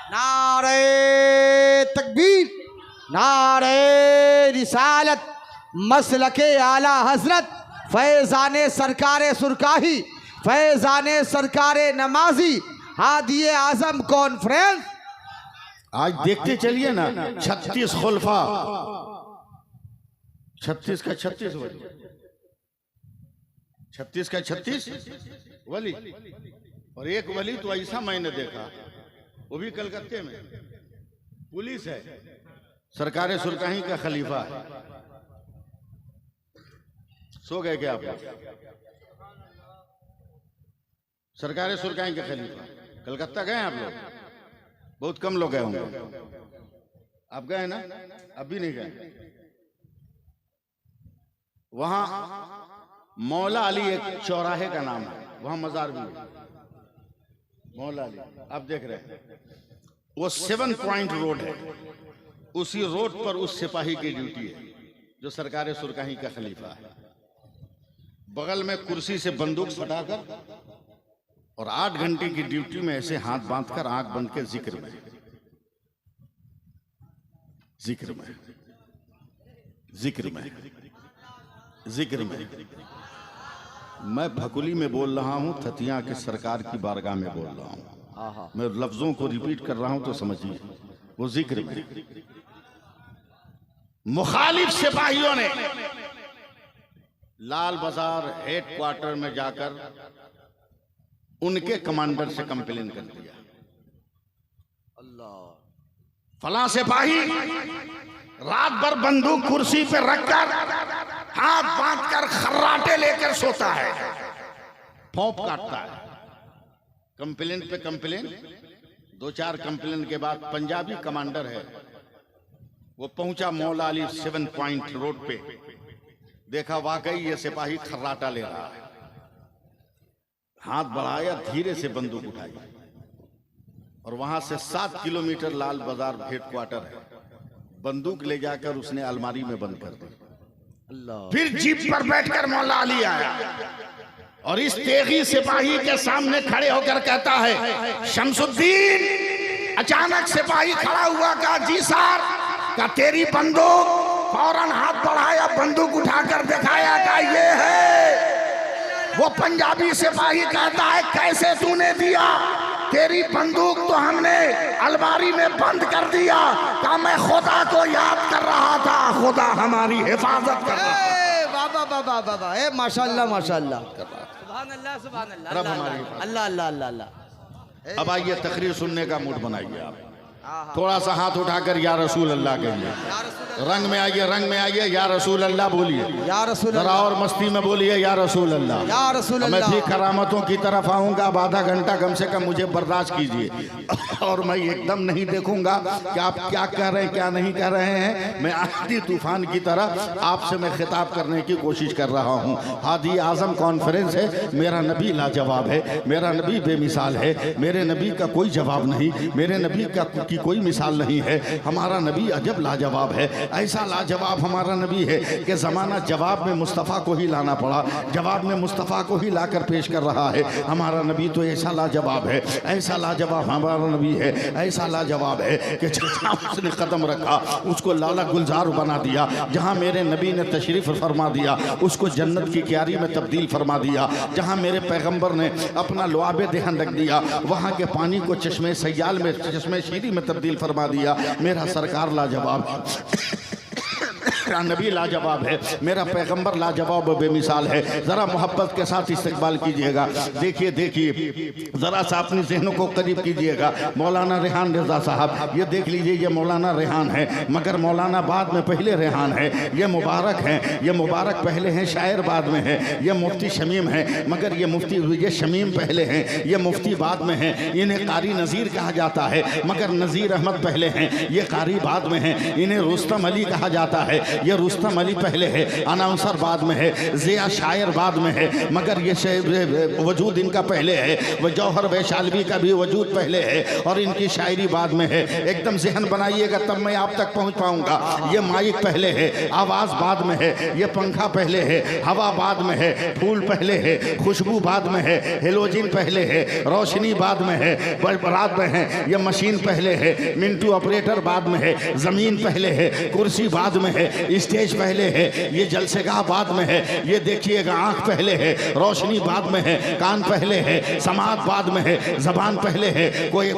नारे तकबीर, नारे रिसालत, मसलके आला हजरत, फैजाने सरकारे सुरकाही, फैजाने सरकारे नमाजी, हादिए आजम कॉन्फ्रेंस। आज देखते चलिए ना 36 खुलफा, 36 का 36 वली, 36 का 36 वली, और एक वली तो ऐसा मैंने देखा वो भी कलकत्ते में पुलिस है, सरकार सुरकाही का खलीफा है। सो गए क्या आप? सरकार सुरकाही का खलीफा कलकत्ता गए आप लोग? बहुत कम लोग गए होंगे। आप गए ना? अभी नहीं गए। वहां मौला अली एक चौराहे का नाम है, वहां मजार भी है मौला अली। आप देख रहे हैं वो 7 पॉइंट रोड है। उसी रोड पर उस सिपाही की ड्यूटी है जो सरकार सुरकाही का खलीफा है। बगल में कुर्सी से बंदूक सटाकर और 8 घंटे की ड्यूटी में ऐसे हाथ बांधकर आंख बंद के जिक्र में जिक्र में जिक्र में जिक्र में। मैं भकुली में बोल रहा हूं, थतिया के सरकार की बारगाह में बोल रहा हूं। मैं लफ्जों को रिपीट कर रहा हूं तो समझिए। वो जिक्र में मुखालिफ सिपाहियों ने लाल बाजार हेडक्वार्टर में जाकर उनके कमांडर से कंप्लेन कर दिया, अल्लाह फला सिपाही रात भर बंदूक कुर्सी पे रखकर हाथ बांधकर खर्राटे लेकर सोता है, फोंप काटता है। कंप्लेन पे कंप्लेन, 2-4 कंप्लेन के बाद पंजाबी कमांडर है वो पहुंचा मौला अली 7 पॉइंट रोड पे। देखा वाकई ये सिपाही खर्राटा ले रहा है। हाथ बढ़ाया, धीरे से बंदूक उठाई और वहां से 7 किलोमीटर लाल बाजार हेडक्वार्टर है। बंदूक ले जाकर उसने अलमारी में बंद कर दी। अल्लाह। फिर जीप पर बैठकर मौला अली आया और इस तेगी सिपाही के सामने खड़े होकर कहता है, शमसुद्दीन। अचानक सिपाही खड़ा हुआ, कहा जी सर। का तेरी बंदूक? फौरन हाथ बढ़ाया, बंदूक उठाकर दिखाया, का ये है। वो पंजाबी सिपाही कहता है, कैसे तूने दिया? तेरी बंदूक तो हमने अलमारी में बंद कर दिया। कहा मैं खुदा को याद कर रहा था, खुदा हमारी हिफाजत कर रहा था। बाबा बाबा बाबा, ए माशाल्लाह माशाल्लाह, सुभान अल्लाह सुभान अल्लाह, अल्लाह अल्लाह अल्लाह अल्लाह। अब आइए तकरीर सुनने का मूड बनाइए आप। थोड़ा सा हाथ उठाकर या रसूल अल्लाह कहिए। रंग में आइए, रंग में आइए। या रसूल अल्लाह बोलिए, या रसूल जरा और मस्ती में बोलिए, या रसूल अल्लाह, या रसूल मैं अल्लाह। भी करामतों की तरफ आऊंगा। अब आधा घंटा कम से कम मुझे बर्दाश्त कीजिए और मैं एकदम नहीं देखूंगा कि आप क्या कह रहे हैं क्या नहीं कह रहे हैं। मैं आंधी तूफान की तरह आपसे मैं खिताब करने की कोशिश कर रहा हूँ। हादी आजम कॉन्फ्रेंस है। मेरा नबी लाजवाब है, मेरा नबी बेमिसाल है, मेरे नबी का कोई जवाब नहीं, मेरे नबी की कोई मिसाल नहीं है। हमारा नबी अजब लाजवाब है। ऐसा लाजवाब हमारा नबी है कि ज़माना जवाब में मुस्तफ़ा को ही लाना पड़ा, जवाब में मुस्तफ़ा को ही लाकर पेश कर रहा है। हमारा नबी तो ऐसा लाजवाब है, ऐसा लाजवाब हमारा नबी है, ऐसा लाजवाब है कि जहाँ उसने कदम रखा उसको लाला गुलजार बना दिया। जहाँ मेरे नबी ने तशरीफ़ फरमा दिया उसको जन्नत की क्यारी में तब्दील फरमा दिया। जहाँ मेरे पैगम्बर ने अपना लुआबे देहन रख दिया वहाँ के पानी को चश्मे सयाल में, चश्मे शीरी में तब्दील फरमा दिया। मेरा सरकार लाजवाब है, मेरा नबी लाजवाब है, मेरा पैगंबर लाजवाब बेमिसाल है। ज़रा मोहब्बत के साथ इस्तकबाल कीजिएगा। देखिए देखिए, ज़रा सा अपनी जहनों को करीब कीजिएगा। मौलाना रेहान रज़ा साहब, ये देख लीजिए, ये मौलाना रेहान है, मगर मौलाना बाद में पहले रेहान है। ये मुबारक हैं, ये मुबारक पहले हैं, शायर बाद में है। ये मुफ्ती शमीम है, मगर ये मुफ्ती, ये शमीम पहले हैं, ये मुफ्ती बाद में है। इन्हें कारी नज़ीर कहा जाता है, मगर नज़ीर अहमद पहले हैं। ये कारी बाद में हैं। इन्हें रुस्तम अली कहा जाता है, ये रुस्तम अली पहले है। अनाउंसर बाद में है, ज़िया शायर बाद में है, मगर ये वजूद इनका पहले है। वह जौहर वैशालवी का भी वजूद पहले है और इनकी शायरी बाद में है। एकदम जहन बनाइएगा तब मैं आप तक पहुंच पाऊंगा। ये माइक पहले है, आवाज़ बाद में है। ये पंखा पहले है, हवा बाद में है। फूल पहले है, खुशबू बाद में है। हेलोजिन पहले है, रोशनी बाद में है, रात में है। ये मशीन पहले है, मिंटू ऑपरेटर बाद में है। ज़मीन पहले है, कुर्सी बाद में है, स्टेज पहले है। ये जलसेगाह बाद में है। ये देखिएगा, आंख पहले है, रोशनी बाद में है, कान पहले है, समात बाद में है, जबान पहले है, कोई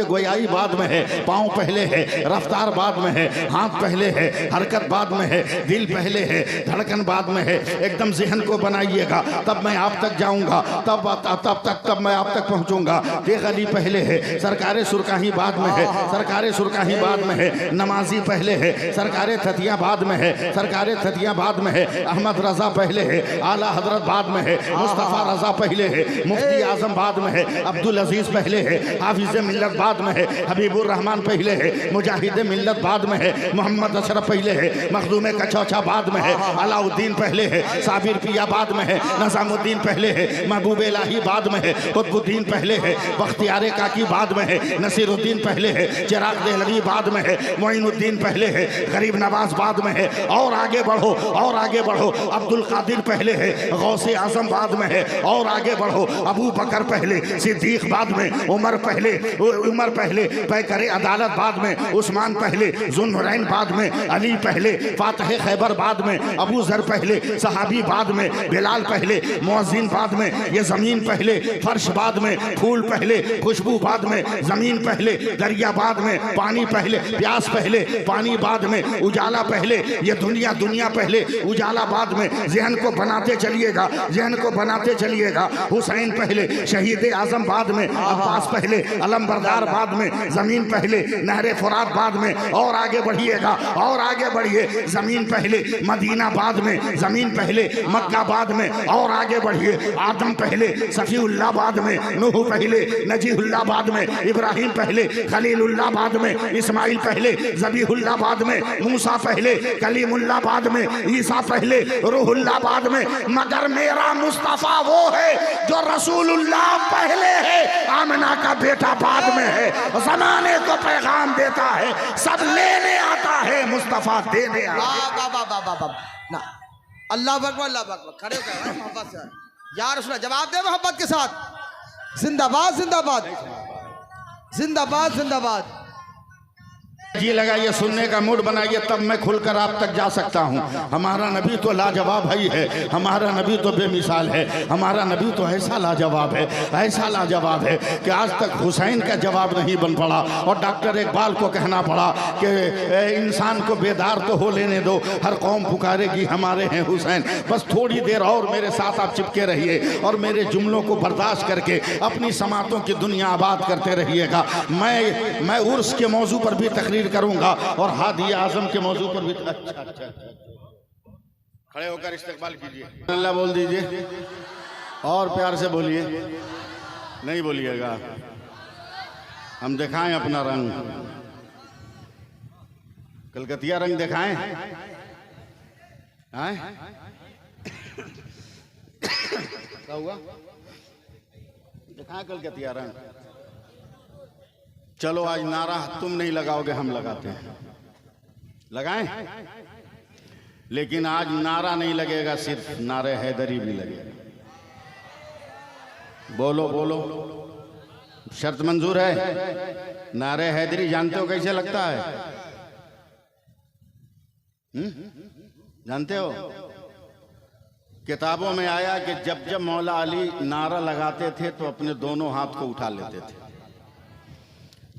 गोयाई बाद में है, पाँव पहले है, रफ्तार बाद में है, हाथ पहले है, हरकत बाद में है, दिल पहले है, धड़कन बाद में है। एकदम जहन को बनाइएगा तब मैं आप तक जाऊंगा, तब मैं आप तक पहुंचूंगा। देख अली पहले है, सरकारे सुरकाही बाद में है, सरकारे सुरकाही बाद में है, नमाजी पहले है, सरकारे थतिया बाद बाद में है, सरकार थतिया बाद में है, अहमद रजा पहले है, आला हजरत बाद में है, मुस्तफ़ा रजा पहले है, मुफ्ती आजम बाद में है, अब्दुल अजीज पहले है, हाफिज मिल्लत बाद में है, हबीबुर रहमान पहले है, मुजाहिद मिल्लत बाद में है, मोहम्मद अशरफ पहले है, मखदूम कचौचा बाद में है, अलाउद्दीन पहले है, साबिर पिया बाद में है, नज़ामुद्दीन पहले है, महबूब इलाही बाद में है, कुतुबुद्दीन पहले है, बख्तियार काकी बाद में है, नसीरुद्दीन पहले है, चिराग देहलवी बाद में है, मोइनुद्दीन पहले है, गरीब नवाज बाद में है। और आगे बढ़ो, और आगे बढ़ो, अब्दुल कादिर पहले है, गौसे आजम बाद में है। और आगे बढ़ो, अबू बकर पहले, सिद्दीक बाद में, उमर पहले, पैकर अदालत बाद में, उस्मान पहले, जुल्नुरैन बाद में, अली पहले, फातह खैबर बाद में, अबू जर पहले, सहाबी बाद में, बिलाल पहले, मुअज्जिन बाद में, ये जमीन पहले, फर्श बाद में, फूल पहले, खुशबू बाद में, जमीन पहले, दरिया बाद में, पानी पहले, प्यास पहले, पानी बाद में, उजाला पहले, ये दुनिया पहले, उजाला बाद में। जहन को बनाते चलिएगा, जहन को बनाते चलिएगा। हुसैन पहले, शहीद आजम बाद में, अब्बास पहले, अलमबरदार बाद में, जमीन पहले, नहरे फुरात बाद में। और आगे बढ़िएगा, और आगे बढ़िए, जमीन पहले, मदीना बाद में, जमीन पहले, मक्का बाद में। और आगे बढ़िए, आदम पहले, सफीउल्लाह बाद में, नूह पहले, नजीहुल्लाह बाद में, इब्राहिम पहले, खलीलुल्लाह बाद में, इस्माइल पहले, ज़बीहुल्लाह बाद में, मूसा पहले, कलीमुल्लाह बाद में, ईसा पहले, रूहुल्लाह बाद में। मगर मेरा मुस्तफ़ा वो है जो रसूलुल्लाह पहले है, आमना का बेटा बाद में है। ज़माने को पैगाम देता है, सब लेने आता है, मुस्तफ़ा देने आता है। ना अल्लाह अकबर, अल्लाह अकबर। खड़े होकर मोहब्बत से या रसूल जवाब दे मोहब्बत के साथ। जिंदाबाद जिंदाबाद जिंदाबाद जिंदाबाद। जी लगाइए, सुनने का मूड बनाइए, तब मैं खुलकर आप तक जा सकता हूँ। हमारा नबी तो लाजवाब ही है, हमारा नबी तो बेमिसाल है, हमारा नबी तो ऐसा लाजवाब है, ऐसा लाजवाब है कि आज तक हुसैन का जवाब नहीं बन पड़ा। और डॉक्टर इकबाल को कहना पड़ा कि इंसान को बेदार तो हो लेने दो, हर कौम पुकारेगी हमारे हैं हुसैन। बस थोड़ी देर और मेरे साथ आप चिपके रहिए और मेरे जुमलों को बर्दाश्त करके अपनी समातों की दुनिया आबाद करते रहिएगा। मैं उर्स के मौजू पर भी तकरीर करूंगा और हादी आजम के मौजू पर भी। अच्छा, खड़े होकर इस्तकबाल कीजिए, अल्लाह बोल दीजिए और प्यार से बोलिए, नहीं बोलिएगा। हम दिखाएं अपना रंग, कलकतिया रंग दिखाएं। क्या हुआ? दिखाएं कलकतिया रंग। चलो आज नारा तुम नहीं लगाओगे, हम लगाते हैं, लगाएं। लेकिन आज नारा नहीं लगेगा, सिर्फ नारे हैदरी भी लगेगा। बोलो बोलो, शर्त मंजूर है? नारे हैदरी जानते हो कैसे लगता है? जानते हो? किताबों में आया कि जब जब मौला अली नारा लगाते थे तो अपने दोनों हाथ को उठा लेते थे।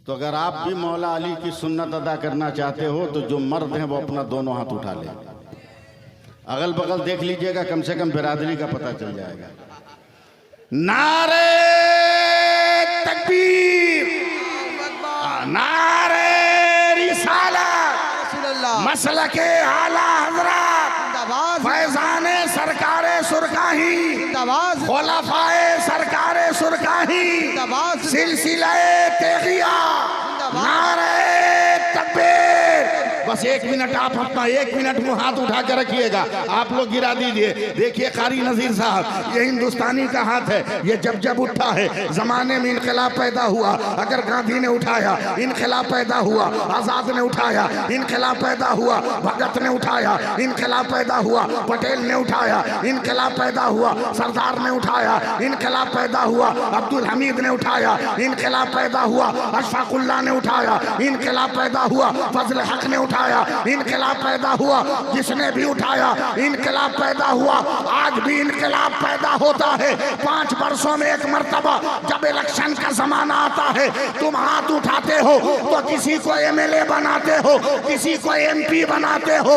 तो अगर आप भी मौला अली की सुन्नत अदा करना चाहते हो तो जो मर्द हैं वो अपना दोनों हाथ उठा लें। अगल बगल देख लीजिएगा, कम से कम बिरादरी का पता चल जाएगा। नारे तकबीर, नारे रिसालत, मसलके आला हज़रत, फैज़ाने सरकारे सुरकाही, खुलफाए सरकारे सुरकाही, सिलसिले तेगिया, नारे तकबीर। बस एक मिनट आप अपना 1 मिनट मुंह हाथ उठा कर रखिएगा। आप लोग गिरा दीजिए। देखिए कारी नजीर साहब, ये हिंदुस्तानी का हाथ है। ये जब जब उठा है, जमाने में इनकलाब पैदा हुआ। अगर गांधी ने उठाया, इनकलाब पैदा हुआ। आजाद ने उठाया, इनकलाब पैदा हुआ। भगत ने उठाया, इनकलाब पैदा हुआ। पटेल ने उठाया, इनकलाब पैदा हुआ। सरदार ने उठाया, इनकलाब पैदा हुआ। अब्दुल हमीद ने उठाया, इनकलाब पैदा हुआ। अशफाकुल्लाह ने उठाया, इनकलाब पैदा हुआ। फजल हक ने उठाया, इनकलाब पैदा हुआ। जिसने भी उठाया, इनकलाब पैदा हुआ। आज भी इनकलाब पैदा होता है। 5 वर्षों में एक मर्तबा जब इलेक्शन का जमाना आता है, तुम हाथ उठाते हो तो किसी को एमएलए बनाते हो, किसी को एमपी बनाते हो।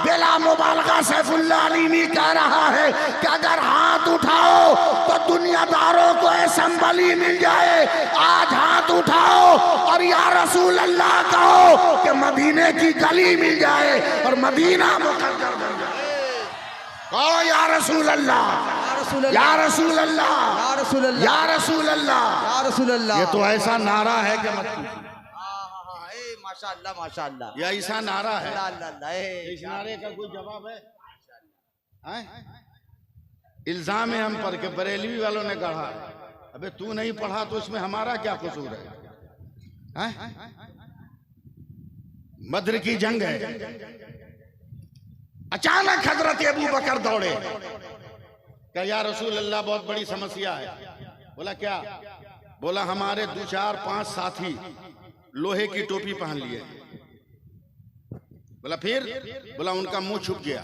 बेला मुबालगा सैफुल्लाह अलीमी कह रहा है कि अगर हाथ उठाओ तो दुनियादारों को ऐसा हम्बली मिल जाए, आज हाथ उठाओ और या रसूल अल्लाह कहो कि मदीने की गली मिल जाए और मदीना मुकद्दर बन जाए। कहो या रसूल अल्लाह, या रसूल अल्लाह, या रसूल अल्लाह, या रसूल अल्लाह, या रसूल अल्लाह। ये तो ऐसा नारा है कि मत पूछिए। माशाअल्लाह माशाअल्लाह, ये ऐसा नारा है, अल्लाह इस नारे का कोई जवाब है? इल्जाम है हम पर के बरेलवी वालों ने गढ़ा। अबे तू नहीं पढ़ा तो इसमें हमारा क्या कसूर है? बद्र की जंग है, अचानक हजरत अबू बकर दौड़े। क्या या रसूल अल्लाह बहुत बड़ी समस्या है। बोला क्या? बोला हमारे 2 4 5 साथी लोहे की टोपी पहन लिए। बोला फिर? बोला उनका मुंह छुप गया,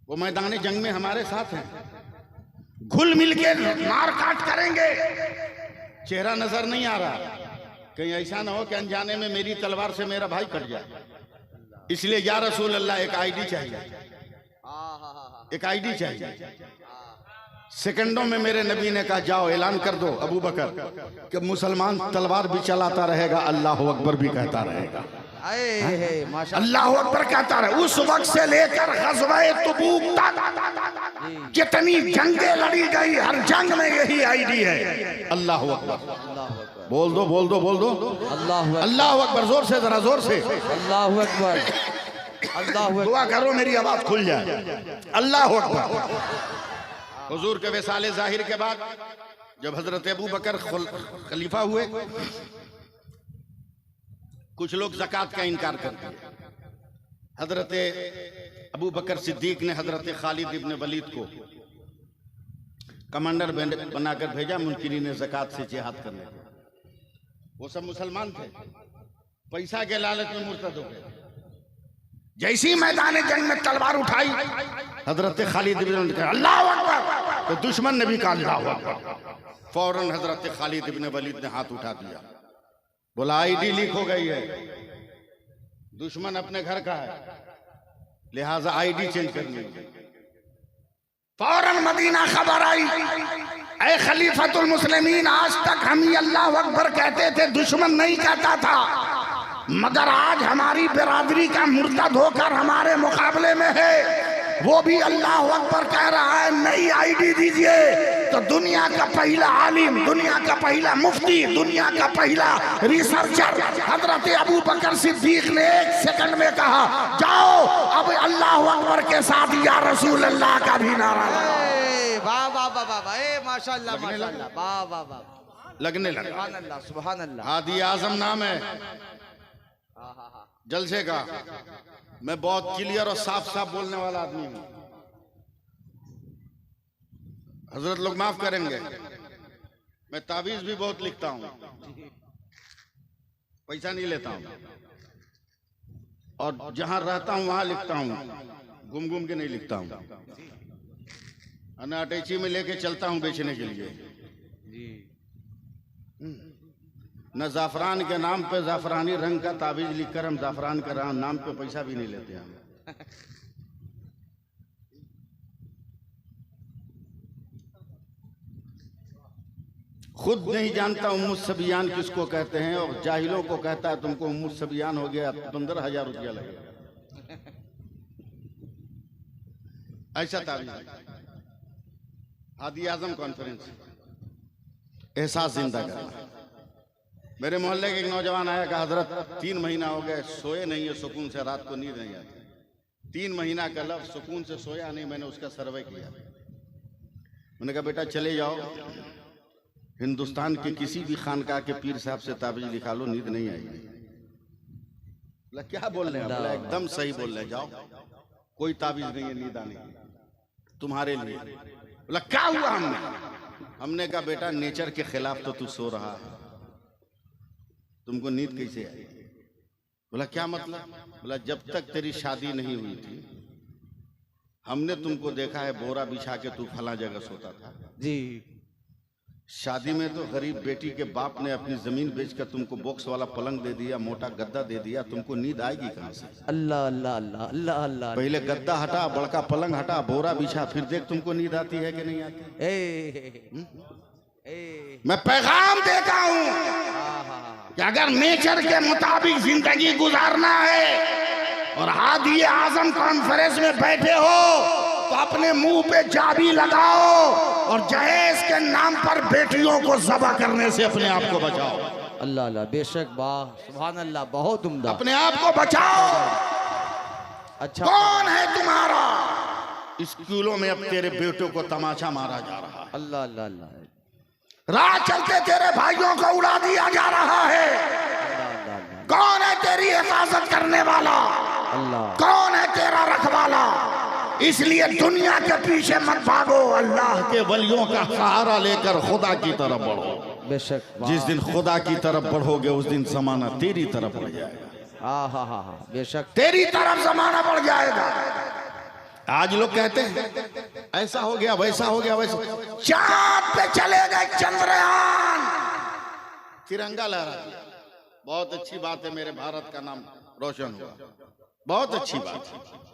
वो मैदान जंग में हमारे साथ हैं, घुल मिल के मार काट करेंगे। चेहरा नजर नहीं आ रहा, कहीं ऐसा ना हो कि अनजाने में मेरी तलवार से मेरा भाई कट जाए, इसलिए या रसूल अल्लाह एक आईडी चाहिए, एक आईडी चाहिए। सेकंडों में मेरे नबी ने कहा जाओ ऐलान कर दो अबू बकर कि मुसलमान तलवार भी चलाता रहेगा, अल्लाह अकबर भी कहता रहेगा। अल्लाह अकबर कहता रहे। उस वक्त से लेकर ग़ज़वा तबूक तक जितनी जंगें लड़ी गई, हर जंग में यही आईडी है, अल्लाह अकबर। बोल दो बोल दो बोल दो, अल्लाह अकबर, जोर से, जरा जोर से, अल्लाह अकबर, अल्लाह दुआ करो मेरी आवाज खुल जाए। अल्लाह अकबर। हुजूर के वसाले जाहिर के बाद जब हजरत अबू बकर खलीफा हुए, कुछ लोग ज़कात का इनकार कर दिए। हजरत अबू बकर सिद्दीक ने हजरत खालिद इब्न वलीद को कमांडर बनाकर भेजा मुनकिरीन ज़कात से जिहाद करने को। वो सब मुसलमान थे, पैसा के लालच में मुर्तद हो गए। जैसी मैदान जंग में तलवार उठाई हजरत खालिद इब्न अल्लाह अकबर, तो दुश्मन ने भी कहा अल्लाह अकबर। फौरन हजरत खालिद इब्न वलीद ने हाथ उठा दिया, बोला आईडी लीक हो गई है, दुश्मन अपने घर का है, लिहाजा आईडी चेंज करनी है। फौरन मदीना खबर आई, ऐ खलीफतुल मुस्लिमीन, आज तक हम ही अल्लाह अकबर कहते थे, दुश्मन नहीं कहता था, मगर आज हमारी बिरादरी का मुर्तद होकर हमारे मुकाबले में है, वो भी अल्लाह अकबर कह रहा है नई आईडी दीजिए। तो दुनिया का पहला आलिम, दुनिया का पहला मुफ्ती, दुनिया का पहला रिसर्चर हजरत अबू बकर सिद्दीक ने 1 सेकंड में कहा जाओ अब अल्लाह अकबर के साथ या रसूल अल्लाह का भी नारा लगाओ। वाह वाह वाह वाह, माशाअल्लाह माशाअल्लाह, वाह वाह वाह, लगने लगा। सुभान अल्लाह सुभान अल्लाह। हादी आजम नाम है जलसे का। मैं बहुत क्लियर और साफ साफ बोलने वाला आदमी हूं, हजरत लोग माफ करेंगे। मैं तावीज भी बहुत लिखता हूं, पैसा नहीं लेता हूं, और जहां रहता हूं वहां लिखता हूं, घूम घूम के नहीं लिखता हूं। अटैची में लेके चलता हूं बेचने के लिए। न जाफरान के नाम पे जाफरानी रंग का ताबीज लिखकर हम जाफरान के नाम पे पैसा भी नहीं लेते हम। खुद नहीं जानता उम्मुस सबियान किसको कहते हैं, और जाहिलों को कहता है तुमको उम्मुस सबियान हो गया 15,000 रुपया लगेगा, ऐसा ताबीज। हादी आजम कॉन्फ्रेंस, एहसास जिंदा करना। मेरे मोहल्ले के एक नौजवान आया, कहा हजरत 3 महीना हो गए सोए नहीं है सुकून से, रात को नींद नहीं आती। 3 महीना का लफ्ज़ सुकून से सोया नहीं। मैंने उसका सर्वे किया, मैंने कहा बेटा चले जाओ हिंदुस्तान के किसी भी खानकाह के पीर साहब से ताबीज लिखा लो, नींद नहीं आएगी। बोला क्या बोल रहे हैं? बोला एकदम सही बोल रहे, जाओ कोई ताबीज नहीं है नींद आने की तुम्हारे लिए। बोला क्या हुआ? हमने कहा बेटा नेचर के खिलाफ तो तू सो रहा है, तुमको नींद कैसे आई? बोला क्या मतलब? बोला जब तक तेरी शादी नहीं हुई थी हमने तुमको देखा है बोरा बिछा के तू फला जगह सोता था जी। शादी में तो गरीब बेटी के बाप ने अपनी जमीन बेचकर तुमको बॉक्स वाला पलंग दे दिया, मोटा गद्दा दे दिया, तुमको नींद आएगी कहां से? अल्लाह अल्लाह अल्लाह अल्लाह अल्लाह। पहले गद्दा हटा, बड़का पलंग हटा, बोरा बिछा, फिर देख तुमको नींद आती है कि नहीं आती। ए मैं पैगाम देता हूं कि अगर नेचर के मुताबिक जिंदगी गुजारना है और हादी आजम कॉन्फ्रेंस में बैठे हो तो अपने मुंह पे चाबी लगाओ और जहेज के नाम पर बेटियों को ज़बह करने से अपने आप को बचाओ। अल्लाह अल्लाह, बेशक, वाह, सुभान अल्लाह, बहुत उम्दा। अपने आप को बचाओ। अच्छा, कौन है तुम्हारा? स्कूलों में अब तेरे बेटों को तमाचा मारा जा रहा है। अल्लाह अल्लाह अल्लाह, राह चलते तेरे भाइयों को उड़ा दिया जा रहा है। कौन है तेरी हिफाजत करने वाला? अल्लाह। कौन है तेरा रखवाला? इसलिए दुनिया के पीछे मत भागो, अल्लाह के वलियों का सहारा लेकर खुदा की तरफ बढ़ो। बेशक, जिस दिन खुदा की तरफ बढ़ोगे उस दिन जमाना तेरी तरफ बढ़ जाएगा। हाँ हाँ हाँ हाँ, बेशक, तेरी तरफ जमाना बढ़ जाएगा। आज लोग कहते हैं ऐसा हो गया, वैसा हो गया, वैसा। चांद पे चले गए चंद्रयान, तिरंगा लहरा दिया। बहुत अच्छी बात है, मेरे भारत का नाम रोशन हुआ, बहुत अच्छी बात है।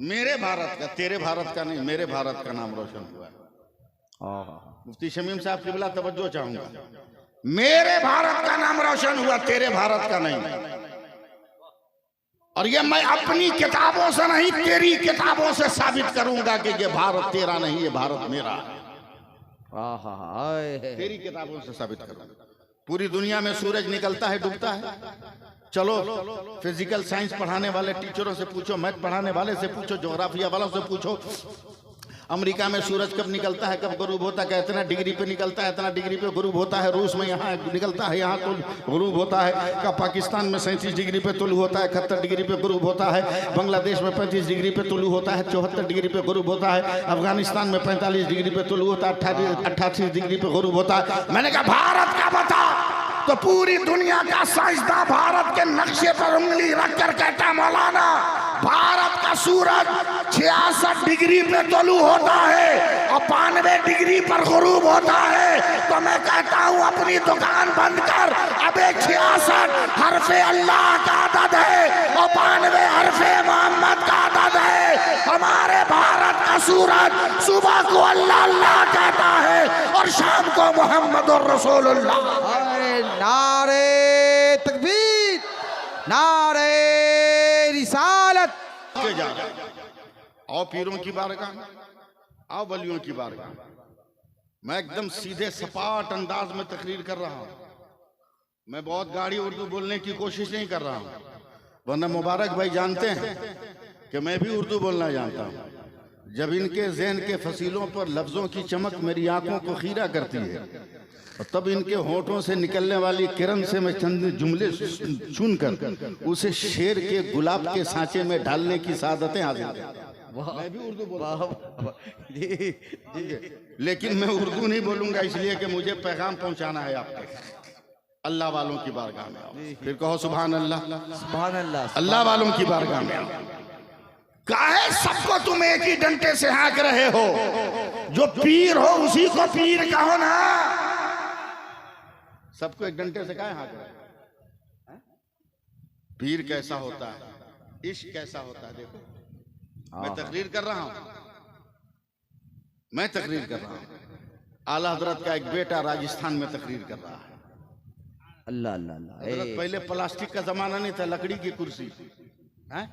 मेरे भारत का, तेरे भारत का नहीं, मेरे भारत का नाम रोशन हुआ है। मुफ्ती शमीम साहब किबला तवज्जो चाहूंगा, मेरे भारत का नाम रोशन हुआ, तेरे भारत का नहीं। और ये मैं अपनी किताबों से नहीं, तेरी किताबों से साबित करूंगा कि ये भारत तेरा नहीं, ये भारत मेरा है। तेरी किताबों से साबित करूंगा। पूरी दुनिया में सूरज निकलता है, डूबता है। चलो फिजिकल साइंस पढ़ाने वाले टीचरों से पूछो, मैथ पढ़ाने वाले से पूछो, ज्योग्राफिया वालों से पूछो, अमेरिका में सूरज कब निकलता है, कब गुरूब होता है, इतना डिग्री पे निकलता है, इतना डिग्री पे गुरूब होता है। रूस में यहाँ निकलता है, यहाँ तो गुरूब होता है। का पाकिस्तान में 37 डिग्री पे तुलू होता है, 71 डिग्री पे गुरूब होता है। बांग्लादेश में 35 डिग्री पे तुलू होता है, 74 डिग्री पे गुरूब होता है। अफगानिस्तान में 45 डिग्री पे तुलू होता है, 88 डिग्री पे गुरूब होता है। मैंने कहा भारत का बता, तो पूरी दुनिया का साइंसदान भारत के नक्शे पर उंगली रखकर कहता मौलाना भारत का सूरज 66 डिग्री पे तुलू होता है और 92 डिग्री पर गुरूब होता है। तो मैं कहता हूँ अपनी दुकान बंद कर, अबे 66 हरफे अल्लाह का अदद है और 92 हरफे मोहम्मद का अदद है। हमारे भारत का सूरज सुबह को अल्लाह अल्लाह कहता है और शाम को मोहम्मद और रसूलुल्लाह। नारे तकबीर, नारे रिसालत। आओ पीरों की बारगाह, आओ वलियों की बारगाह। मैं एकदम सीधे सपाट अंदाज में तकरीर कर रहा हूँ। मैं बहुत गाढ़ी उर्दू बोलने की कोशिश नहीं कर रहा हूँ, वरना मुबारक भाई जानते हैं कि मैं भी उर्दू बोलना जानता हूँ। जब इनके ज़हन के फसीलों पर लफ्ज़ों की चमक मेरी आंखों को खीरा करती है और तब इनके होठों से निकलने वाली किरण से मैं चंद जुमले चुनकर उसे शेर के गुलाब के सांचे में डालने की सादतें हासिल करता। मैं भी उर्दू बोलता हूं, लेकिन मैं उर्दू नहीं बोलूंगा इसलिए कि मुझे पैगाम पहुंचाना है आप तक। अल्लाह वालों की बारगाह में आओ, फिर कहो सुभान अल्लाह, सुभान अल्लाह। अल्लाह वालों की बारगाह में आओ। काहे सबको तुम एक ही डंडे से हाँक रहे हो? जो पीर हो उसी को पीर कहो ना। सबको एक डंडे से काहे हाँक रहे हैं? पीर कैसा होता है, इश्क कैसा होता है, देखो। मैं तकरीर कर रहा हूं, मैं तकरीर कर रहा हूं। आला हजरत का एक बेटा राजस्थान में तकरीर कर रहा है। अल्लाह अल्लाह अल्लाह। हजरत पहले प्लास्टिक का जमाना नहीं था, लकड़ी की कुर्सी है।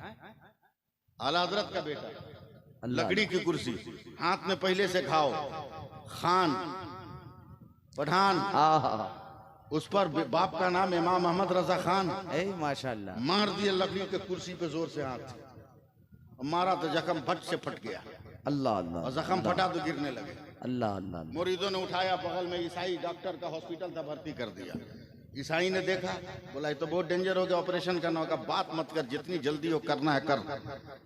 आला हजरत का बेटा लकड़ी की कुर्सी, हाथ में पहले से खाओ, खान पठान, उस पर बाप का नाम इमाम अहमद रजा खान। माशाल्लाह। मार दिया लकड़ी के कुर्सी पे जोर से हाथ, मारा तो जख्म फट से फट गया। अल्लाह अल्लाह। और जख्म फटा तो गिरने लगे। अल्लाह अल्लाह। मुरीदों ने उठाया, बगल में ईसाई डॉक्टर का हॉस्पिटल था, भर्ती कर दिया। ईसाई ने देखा, बोला ये तो बहुत डेंजर हो गया, ऑपरेशन करना होगा। बात मत कर, जितनी जल्दी हो करना है कर,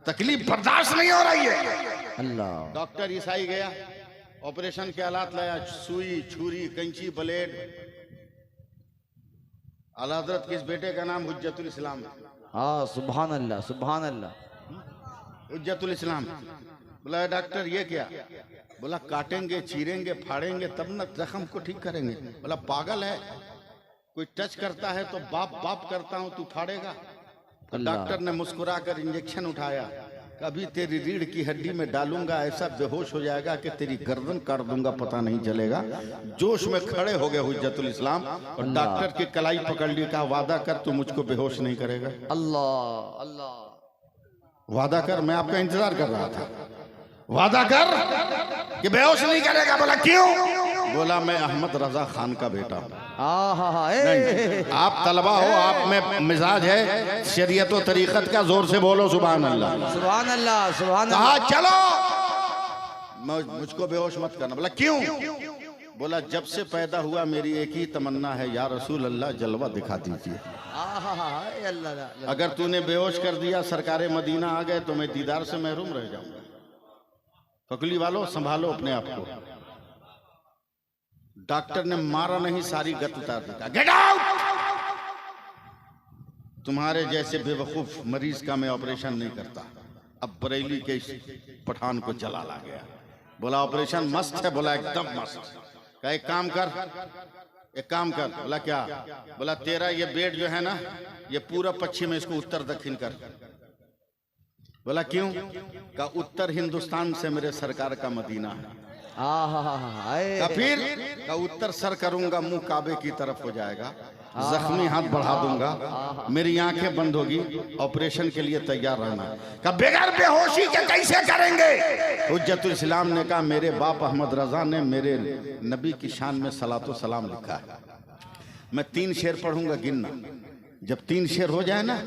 तकलीफ बर्दाश्त नहीं हो रही है। अल्लाह। डॉक्टर ईसाई गया, ऑपरेशन के हालात लाया, सुई, छुरी, कैंची, ब्लेड। आला हजरत के इस बेटे का नाम हुज्जतुल इस्लाम। हाँ, सुभान अल्लाह, सुभान अल्लाह। हुज्जतुल इस्लाम। बोला डॉक्टर ये क्या? बोला काटेंगे, चीरेंगे, फाड़ेंगे तब न जख्म को ठीक करेंगे। बोला पागल है, कोई टच करता है तो बाप बाप करता हूं, तू फाड़ेगा? तो डॉक्टर ने मुस्कुरा कर इंजेक्शन उठाया, कभी तेरी रीढ़ की हड्डी में डालूंगा, ऐसा बेहोश हो जाएगा कि तेरी गर्दन काट दूंगा, पता नहीं चलेगा। जोश में खड़े हो गए हुज्जतुल इस्लाम और डॉक्टर की कलाई पकड़ ली, कहा वादा कर तू मुझको बेहोश नहीं करेगा। अल्लाह अल्लाह, वादा कर, मैं आपका इंतजार कर रहा था। वादा कर कि बेहोश नहीं करेगा। बोला क्यों? बोला मैं अहमद रजा खान का बेटा हूं। नहीं, आप तलबा हो, आप में मिजाज है शरीयत और तरीकत का, जोर से बोलो सुभान अल्लाह सुभान अल्लाह सुभान कहा अल्लाह। चलो मुझको बेहोश मत करना। बोला क्यों? बोला जब से पैदा हुआ मेरी एक ही तमन्ना है, या रसूल अल्लाह जलवा दिखा दीजिए। अल्लाह, अगर तूने बेहोश कर दिया, सरकारे मदीना आ गए तो मैं दीदार से महरूम रह जाऊंगा। फकली वालों संभालो अपने आप को। डॉक्टर ने मारा नहीं, सारी गत उतार दी। Get out! तुम्हारे जैसे बेवकूफ मरीज का मैं ऑपरेशन नहीं करता। अब बरेली के पठान को जला ला गया। बोला ऑपरेशन मस्त है। बोला एकदम मस्त। कहा एक काम कर, एक काम कर। बोला क्या? बोला तेरा ये बेड जो है ना, ये पूरा पश्चिम में, इसको उत्तर दक्षिण कर। बोला क्यों? का उत्तर हिंदुस्तान से मेरे सरकार का मदीना है। का फिर का उत्तर सर करूंगा, मुंह काबे की तरफ हो जाएगा, जख्मी हाथ बढ़ा दूंगा, मेरी आंखें बंद होगी, ऑपरेशन के लिए तैयार रहना। का बगैर बेहोशी के कैसे करेंगे? हुज्जतुल इस्लाम ने कहा मेरे बाप अहमद रजा ने मेरे नबी की शान में सलातो सलाम लिखा है। मैं 3 शेर पढ़ूंगा, गिनना। जब 3 शेर हो जाए ना,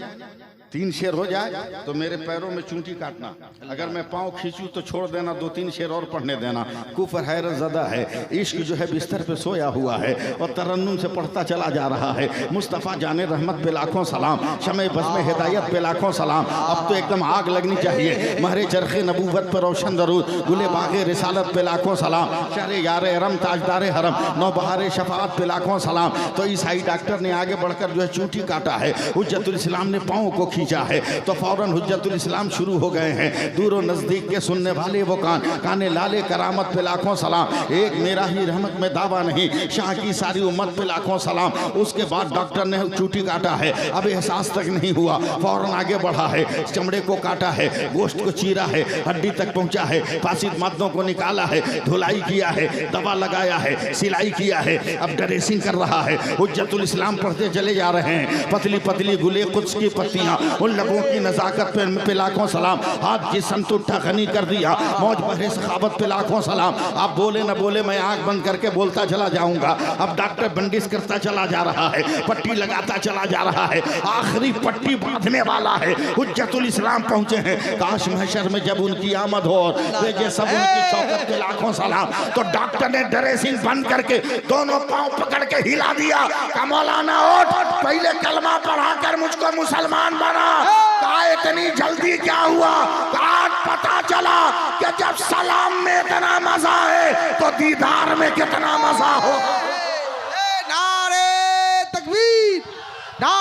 3 शेर हो जाए तो मेरे पैरों में चूंटी काटना। अगर मैं पाँव खींचूं तो छोड़ देना, 2-3 शेर और पढ़ने देना। कुफर हैरत ज़दा है, इश्क जो है बिस्तर पे सोया हुआ है और तरन्नुम से पढ़ता चला जा रहा है। मुस्तफ़ा जाने रहमत पे लाखों सलाम, शमे बज़्म हिदायत पे लाखों सलाम। अब तो एकदम आग लगनी चाहिए। महरे चरखे नबूवत पर रोशन दरूद, गुले बागे रिसालत पे लाखों सलाम। शरे यारे हरम ताजदारे हरम, नौबहारे शफाअत पे लाखों सलाम। तो ईसाई डॉक्टर ने आगे बढ़कर जो है चूंटी काटा है। हुज्जतुल इस्लाम ने पाँव को खींचा है तो फौरन हुज्जतुल इस्लाम शुरू हो गए हैं। दूरों नजदीक के सुनने वाले वो काने लाले करामत पे लाखों सलाम। एक मेरा ही रहमत में दावा नहीं, शाह की सारी उम्मत पे लाखों सलाम। उसके बाद डॉक्टर ने चूटी काटा है, अब एहसास तक नहीं हुआ, फौरन आगे बढ़ा है, चमड़े को काटा है, गोश्त को चीरा है, हड्डी तक पहुंचा है, फासिद मादों को निकाला है, धुलाई किया है, दवा लगाया है, सिलाई किया है, अब ड्रेसिंग कर रहा है। हुज्जतुल इस्लाम पढ़ते चले जा रहे हैं। पतली पतली गुले कुद्स की पत्तियां, उन लोगों की नजाकत पे लाखों सलाम। हाथ की संतुष्टा गनी कर दिया, मौज बहरे सखावत पे लाखों सलाम। आप बोले न बोले, मैं आंख बंद करके बोलता चला जाऊंगा। अब डॉक्टर बंदिश करता चला जा रहा है, पट्टी लगाता चला जा रहा है, आखिरी पट्टी बांधने वाला है। हुज्जतुल इस्लाम पहुंचे हैं। काश महशर में जब उनकी आमद हो और वे सब उनकी शौकत पे लाखों सलाम। तो डॉक्टर ने ड्रेसिंग बंद करके दोनों पांव पकड़ के हिला दिया। का मौलाना उठ, पहले कलमा पढ़ाकर मुझको मुसलमान बना। कहा इतनी जल्दी क्या हुआ? आज पता चला कि जब सलाम में इतना मजा है तो दीदार में कितना मजा हो। नारे तकबीर,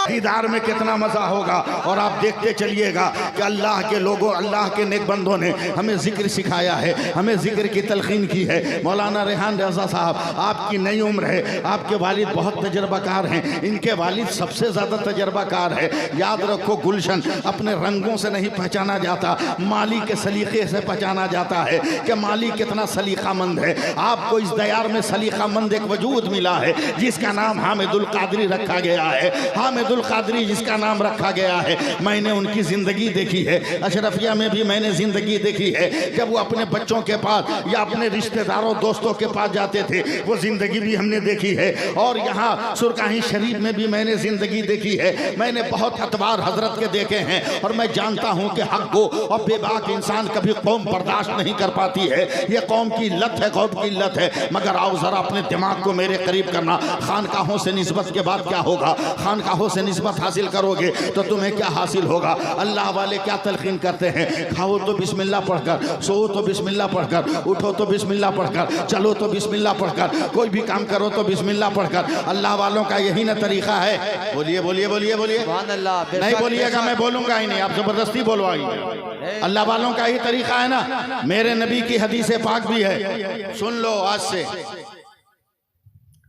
दीदार में कितना मजा होगा। और आप देखते चलिएगा कि अल्लाह के लोगों, अल्लाह के नेक बंदों ने हमें जिक्र सिखाया है, हमें जिक्र की तलकीन की है। मौलाना रेहान रजा साहब, आपकी नई उम्र है, आपके वालिद बहुत तजर्बाकार हैं, इनके वालिद सबसे ज़्यादा तजर्बाकार है। याद रखो, गुलशन अपने रंगों से नहीं पहचाना जाता, माली के सलीके से पहचाना जाता है कि माली कितना सलीकामंद है। आपको इस दयार में सलीकामंद एक वजूद मिला है जिसका नाम हामिदुल कादरी रखा गया है। हामिदुल कादरी जिसका नाम रखा गया है, मैंने उनकी जिंदगी देखी है। अशरफिया में भी मैंने जिंदगी देखी है। जब वो अपने बच्चों के पास या अपने रिश्तेदारों दोस्तों के पास जाते थे, वो जिंदगी भी हमने देखी है। और यहाँ सुरकाही शरीफ में भी मैंने जिंदगी देखी है। मैंने बहुत अतबार हजरत के देखे हैं और मैं जानता हूँ कि हक को और बेबाक इंसान कभी कौम बर्दाश्त नहीं कर पाती है। ये कौम की लत है, कौम की लत है। मगर आओ जरा अपने दिमाग को मेरे करीब करना। खानकाहों से निस्बत के बाद क्या होगा? खानकाहों से निस्बत हासिल करोगे तो तुम्हें क्या हासिल होगा? अल्लाह वाले क्या तलकीन करते हैं? खाओ तो बिस्मिल्लाह पढ़कर, सो तो बिस्मिल्लाह पढ़कर, उठो तो बिस्मिल्लाह पढ़कर, चलो तो बिस्मिल्लाह पढ़कर, कोई भी काम करो तो बिस्मिल्लाह पढ़कर। अल्लाह वालों का यही ना तरीका है। बोलिए बोलिए बोलिए बोलिए। नहीं बोलिएगा, मैं बोलूंगा ही नहीं, आप जबरदस्ती बोलवाइए। अल्लाह वालों का ही तरीका है ना। मेरे नबी की हदीस पाक भी है, सुन लो आज से।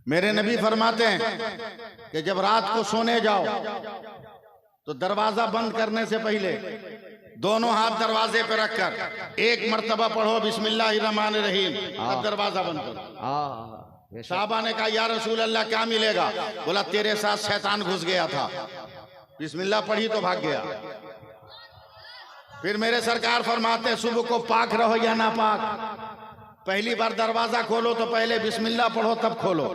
मेरे नबी फरमाते हैं कि जब रात को सोने जाओ तो दरवाजा बंद करने से पहले दोनों हाथ दरवाजे पे रखकर एक मर्तबा पढ़ो बिस्मिल्लाहिर्रहमानिर्रहीम, अब दरवाजा बंद करो। साहबा ने कहा या रसूल अल्लाह क्या मिलेगा? बोला तेरे साथ शैतान घुस गया था, बिस्मिल्लाह पढ़ी तो भाग गया। फिर मेरे सरकार फरमाते सुबह को पाक रहो या ना पाक, पहली बार दरवाजा खोलो तो पहले बिस्मिल्लाह पढ़ो तब खोलो।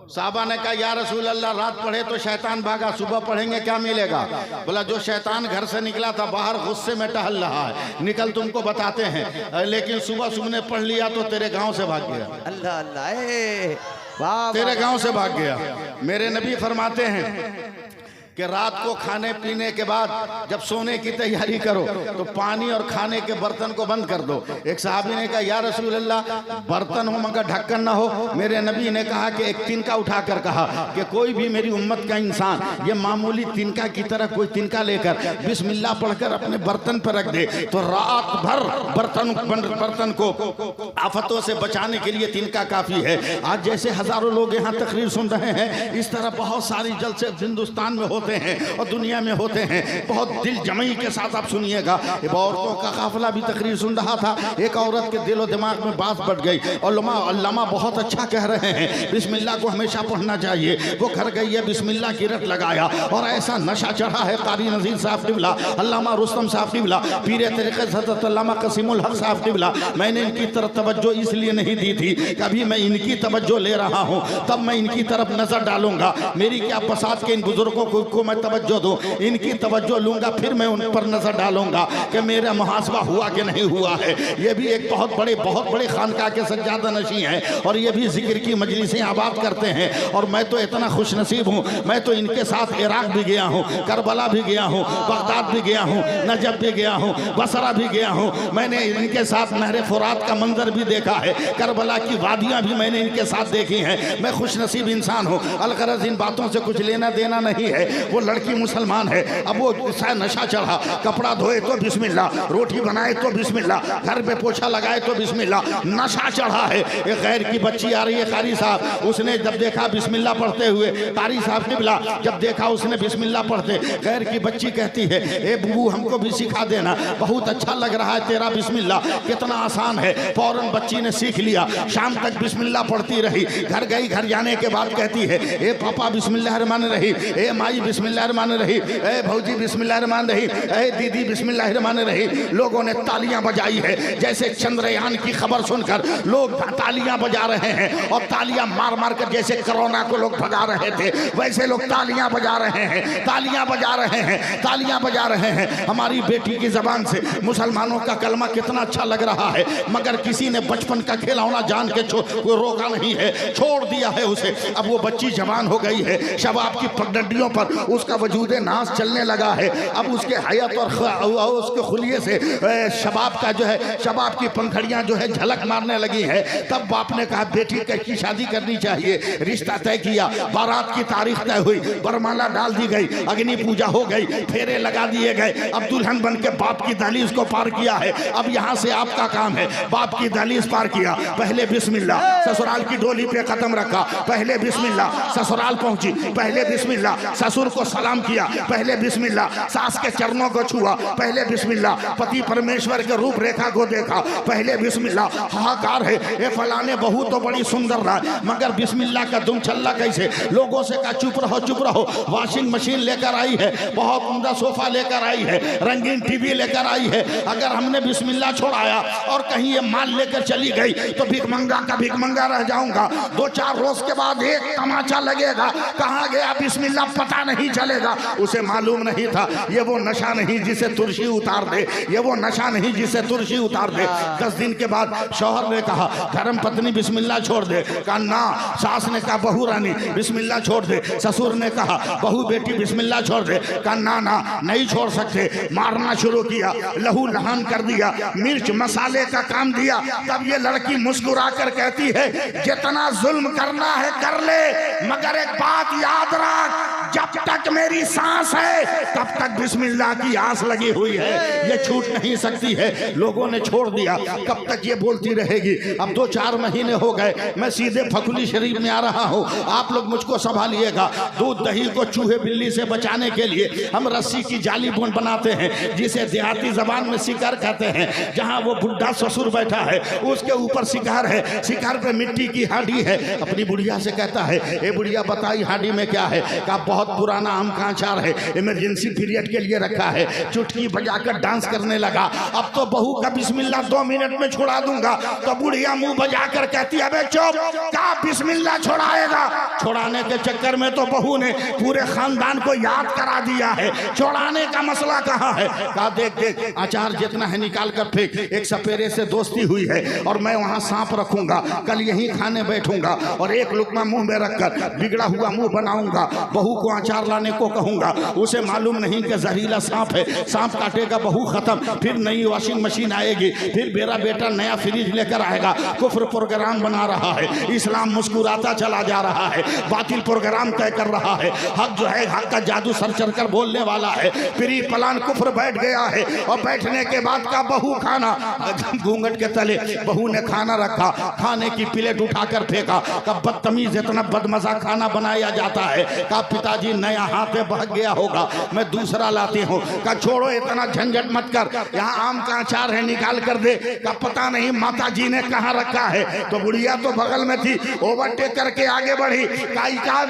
साहबा ने कहा या रसूल अल्लाह रात पढ़े तो शैतान भागा, सुबह पढ़ेंगे क्या मिलेगा? बोला जो शैतान घर से निकला था बाहर गुस्से में टहल रहा है, निकल तुमको बताते हैं, लेकिन सुबह सुबह पढ़ लिया तो तेरे गांव से भाग गया। अल्लाह अल्लाह, तेरे गांव से भाग गया। मेरे नबी फरमाते हैं कि रात को खाने पीने के बाद जब सोने की तैयारी करो तो पानी और खाने के बर्तन को बंद कर दो। एक साहबी ने कहा या रसूल अल्लाह बर्तन हो मगर ढक्कन ना हो। मेरे नबी ने कहा कि एक तिनका उठाकर कहा कि कोई भी मेरी उम्मत का इंसान ये मामूली तिनका की तरह कोई तिनका लेकर बिस्मिल्लाह पढ़कर अपने बर्तन पर रख दे तो रात भर बर्तन को आफतों से बचाने के लिए तिनका काफी है। आज जैसे हजारों लोग यहाँ तकरीर सुन रहे हैं, इस तरह बहुत सारी जलसे हिंदुस्तान में होते हैं और दुनिया में होते हैं। बहुत दिल जमई के साथ आप सुनिएगा। औरतों का काफिला भी तकरीर सुन रहा था, एक औरत के दिलो दिमाग में बात बढ़ गई और अल्लामा बहुत अच्छा कह रहे हैं बिस्मिल्लाह को हमेशा पढ़ना चाहिए। वो घर गई है, बिस्मिल्लाह की रट लगाया और ऐसा नशा चढ़ा है। कारी नज़ीर साहब क़िबला, अल्लामा रुस्तम साहब क़िबला, पीर तरीक़त हज़रत अल्लामा क़सीमुल हक़ साहब क़िबला, मैंने इनकी तरफ तवज्जो इसलिए नहीं दी थी, कभी मैं इनकी तवज्जो ले रहा हूँ तब मैं इनकी तरफ नजर डालूंगा। मेरी क्या बसात के इन बुजुर्गों को मैं तवज्जो दूं, इनकी तवज्जो लूंगा फिर मैं उन पर नजर डालूंगा कि मेरा मुहासबा हुआ कि नहीं हुआ है। ये भी एक बहुत बड़े खानका के सज्जादा नशी हैं और ये भी जिक्र की मजलिसें आबाद करते हैं। और मैं तो इतना खुश नसीब हूँ, मैं तो इनके साथ इराक भी गया हूँ, करबला भी गया हूँ, बगदाद भी गया हूँ, नजब भी गया हूँ, बसरा भी गया हूँ। मैंने इनके साथ नहर फुरात का मंजर भी देखा है, करबला की वादियाँ भी मैंने इनके साथ देखी हैं। मैं खुश नसीब इंसान हूँ। अलगरज इन बातों से कुछ लेना देना नहीं है। वो लड़की मुसलमान है, अब वो नशा चढ़ा, कपड़ा धोए तो बिस्मिल्लाह, रोटी बनाए तो बिस्मिल्लाह, घर पे पोछा लगाए तो बिस्मिल्लाह, नशा चढ़ा है। एक गैर की बच्ची आ रही है कारी साहब, उसने जब देखा बिस्मिल्लाह पढ़ते हुए, कारी साहब क़िबला जब देखा उसने बिस्मिल्लाह पढ़ते, गैर की बच्ची कहती है ए बूबू हमको भी सिखा देना, बहुत अच्छा लग रहा है तेरा बिस्मिल्लाह, कितना आसान है। फौरन बच्ची ने सीख लिया, शाम तक बिस्मिल्लाह पढ़ती रही। घर गई, घर जाने के बाद कहती है ए पापा बिस्मिल्लाहिर्रहमानिर्रहीम, ए माई बिस्मिल्लाहिर्रहमानिर्रहीम, ए भौजी बिस्मिल्लाहिर्रहमानिर्रहीम, ए दीदी बिस्मिल्लाहिर्रहमानिर्रहीम। लोगों ने तालियां बजाई है, जैसे चंद्रयान की खबर सुनकर लोग तालियां बजा रहे हैं और तालियां मार मार कर जैसे कोरोना को लोग भगा रहे थे वैसे लोग तालियां बजा रहे हैं, तालियां बजा रहे हैं, तालियां बजा रहे हैं। हमारी बेटी की जबान से मुसलमानों का कलमा कितना अच्छा लग रहा है, मगर किसी ने बचपन का खिलौना जान के रोका नहीं है, छोड़ दिया है उसे। अब वो बच्ची जवान हो गई है, शबाब की पगडंडियों पर उसका वजूद नाज चलने लगा है। अब उसके हयात और उसके खुलिये से शबाब का जो है, शबाब की पंखड़ियां जो है झलक मारने लगी है। तब बाप ने कहा बेटी की शादी करनी चाहिए। रिश्ता तय किया, बारात की तारीख तय हुई, बरमाला डाल दी गई, अग्नि पूजा हो गई, फेरे लगा दिए गए। अब दुल्हन बन के बाप की दहलीज को पार किया है। अब यहाँ से आपका काम है, बाप की दहलीज पार किया, पहले बिस्मिल्लाह, ससुराल की डोली पे कदम रखा, पहले बिस्मिल्लाह, ससुराल पहुंची, पहले बिस्मिल्लाह, ससुर को सलाम किया, पहले बिस्मिल्लाह, सास के चरणों को छुआ, पहले बिस्मिल्लाह, पति परमेश्वर के रूपरेखा को देखा, पहले बिस्मिल्लाह। हाहाकार है ये फलाने बहू तो बड़ी सुंदर रहा मगर बिस्मिल्लाह का दुम छल्ला कैसे। लोगों से कहा चुप रहो चुप रहो, वॉशिंग मशीन लेकर आई है, बहुत उम्दा सोफा लेकर आई है, रंगीन टीवी लेकर आई है। अगर हमने बिस्मिल्लाह छोड़ाया और कहीं ये माल लेकर चली गई तो भिखमंगा का भिखमंगा रह जाऊंगा। 2-4 रोज के बाद एक तमाचा लगेगा, कहाँ गया बिस्मिल्लाह पता नहीं चलेगा। उसे मालूम नहीं था ये वो नशा नहीं जिसे तुलसी उतार दे, ये वो नशा नहीं जिसे तुलसी उतार दे। 10 दिन के बाद शौहर ने कहा धर्म पत्नी बिस्मिल्लाह छोड़ दे, कहा ना। सास ने कहा बहू रानी बिस्मिल्लाह छोड़ दे, ससुर ने कहा बहू बेटी बिस्मिल्लाह छोड़ दे, कहा ना ना नहीं छोड़ सकते। मारना शुरू किया, लहू लहान कर दिया, मिर्च मसाले का काम दिया। तब ये लड़की मुस्कुरा कर कहती है जितना जुल्म करना है कर ले, मगर एक बात याद रख, जब तक मेरी सांस है तब तक बिस्मिल्लाह की आस लगी हुई है, ये छूट नहीं सकती है। लोगों ने छोड़ दिया, कब तक ये बोलती रहेगी। अब 2-4 महीने हो गए, मैं सीधे फकुली शरीफ में आ रहा हूँ। आप लोग मुझको संभालिएगा। दूध दही को चूहे बिल्ली से बचाने के लिए हम रस्सी की जाली बूंद बनाते हैं, जिसे देहाती जबान में शिकार कहते हैं। जहाँ वो बुढ़ा ससुर बैठा है उसके ऊपर शिकार है, शिकार पे मिट्टी की हांडी है। अपनी बुढ़िया से कहता है, ए बुढ़िया बताई हांडी में क्या है? का बहुत पुराना आम का अचार है, इमरजेंसी पीरियड के लिए रखा है। चुटकी बजाकर डांस करने लगा। अब तो बहू का बिस्मिल्लाह 2 मिनट में छुड़ा दूंगा। तो बुढ़िया मुंह बजाकर कहती है, अबे चुप, का बिस्मिल्लाह छुड़ाएगा? छुड़ाने के चक्कर में तो बहू ने पूरे खानदान को याद करा दिया है। छुड़ाने का मसला कहाँ है? कहा देख देख अचार जितना है निकाल कर फेंक। एक सपेरे से दोस्ती हुई है और मैं वहां सांप रखूंगा, कल यहीं खाने बैठूंगा और एक लुकमा मुंह में रखकर बिगड़ा हुआ मुंह बनाऊंगा। बहू को अचार लाने को कहूंगा, उसे मालूम नहीं कि जहरीला सांप है, सांप काटेगा बहू खत्म। फिर नई वॉशिंग मशीन आएगी, फिर मेरा बेटा नया फ्रिज लेकर आएगा। कुफ्र प्रोग्राम बना रहा है, इस्लाम मुस्कुराता चला जा रहा है, बातिल प्रोग्राम तय कर रहा है। हक जो है हक का जादू सर चढ़ कर बोलने वाला है। प्री प्लान कुफ्र बैठ गया है और बैठने के बाद का बहू खाना, घूंघट के तले बहू ने खाना रखा, खाने की प्लेट उठाकर फेंका। कब बदतमीज इतना बदमजा खाना बनाया जाता है। कहा पिताजी नया हाथ में बह गया होगा, मैं दूसरा लाती हूँ। कहा छोड़ो इतना झंझट मत कर, यहाँ आम का अचार है निकाल कर दे। कहा पता नहीं माता जी ने कहाँ रखा है। तो बुढ़िया तो बगल में थी, ओवरटेक करके आगे बढ़ी।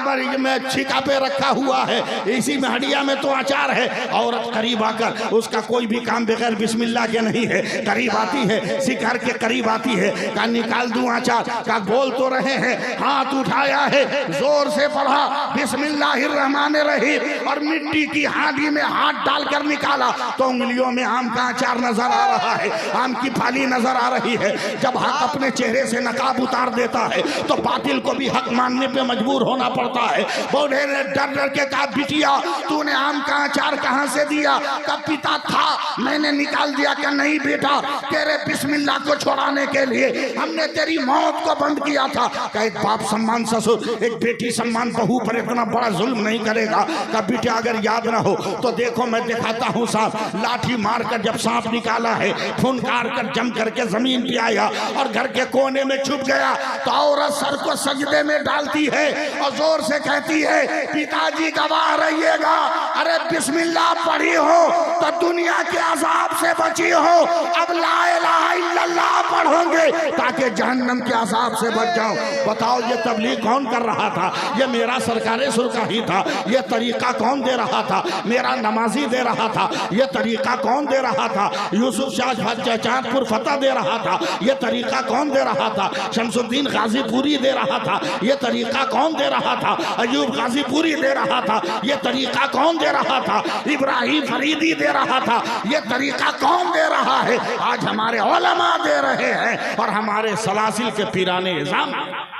मरीज में छिका पे रखा हुआ है, इसी में हड्डिया में तो अचार है। औरत करीब आकर, उसका कोई भी काम बगैर बिस्मिल्लाह के नहीं है। करीब आती है, शिकार के करीब आती है। कहा निकाल दूं अचार? का बोल तो रहे हैं, हाथ उठाया है, जोर से पढ़ा बिस्मिल्लाहिर्रहमानिर्रहीम और मिट्टी की हांडी में हाथ डालकर निकाला तो उंगलियों में आम का अचार नजर आ रहा है, आम की फाली नजर आ रही है। जब हक अपने चेहरे से नकाब उतार देता है तो बातिल को भी हक मानने पे मजबूर होना पड़ता है। बूढ़े ने डर डर के कहा, बिटिया तूने आम का अचार कहां से दिया? का पिता था, मैंने निकाल दिया। क्या नहीं बेटा, तेरे बिस्मिल्लाह को छुड़ाने के लिए हमने तेरी मौत को बंद किया था। का एक बाप सम्मान ससुर, एक बेटी सम्मान बहू पर इतना बड़ा जुल्म नहीं करेगा। का बेटा अगर याद ना हो तो देखो मैं दिखाता हूँ सांप। लाठी मारकर जब सांप निकाला है, फुनकार कर जम करके जमीन पे आया और घर के कोने में छुप गया। तो औरत सर को सजदे में डालती है और जोर से कहती है, पिताजी गवाह रहिएगा, अरे बिस्मिल्लाह पढ़ी हो तो दुनिया के अजाब से बची हो। अब ला इलाहा इल्लल्लाह पढ़ोगे ताकि जहन्नम के अजाब से बच जाओ। बताओ ये तबलीग कौन कर रहा था? ये मेरा सरकारे सुरका ही था। ये तरीका कौन दे रहा था? मेरा नमाजी दे रहा था। ये तरीका कौन दे रहा था? यूसुफ शाह चांदपुर फतेह दे रहा था। ये तरीका कौन दे रहा था? शमसुद्दीन गाजीपुरी दे रहा था। ये तरीका कौन दे रहा था? अयूब गाजीपुरी दे रहा था। ये तरीका कौन दे रहा था? इब्राहिम फरीदी दे रहा था। ये तरीका कौन दे रहा है? आज हमारे उलमा दे रहे हैं और हमारे सलासिल के पीराने निज़ाम।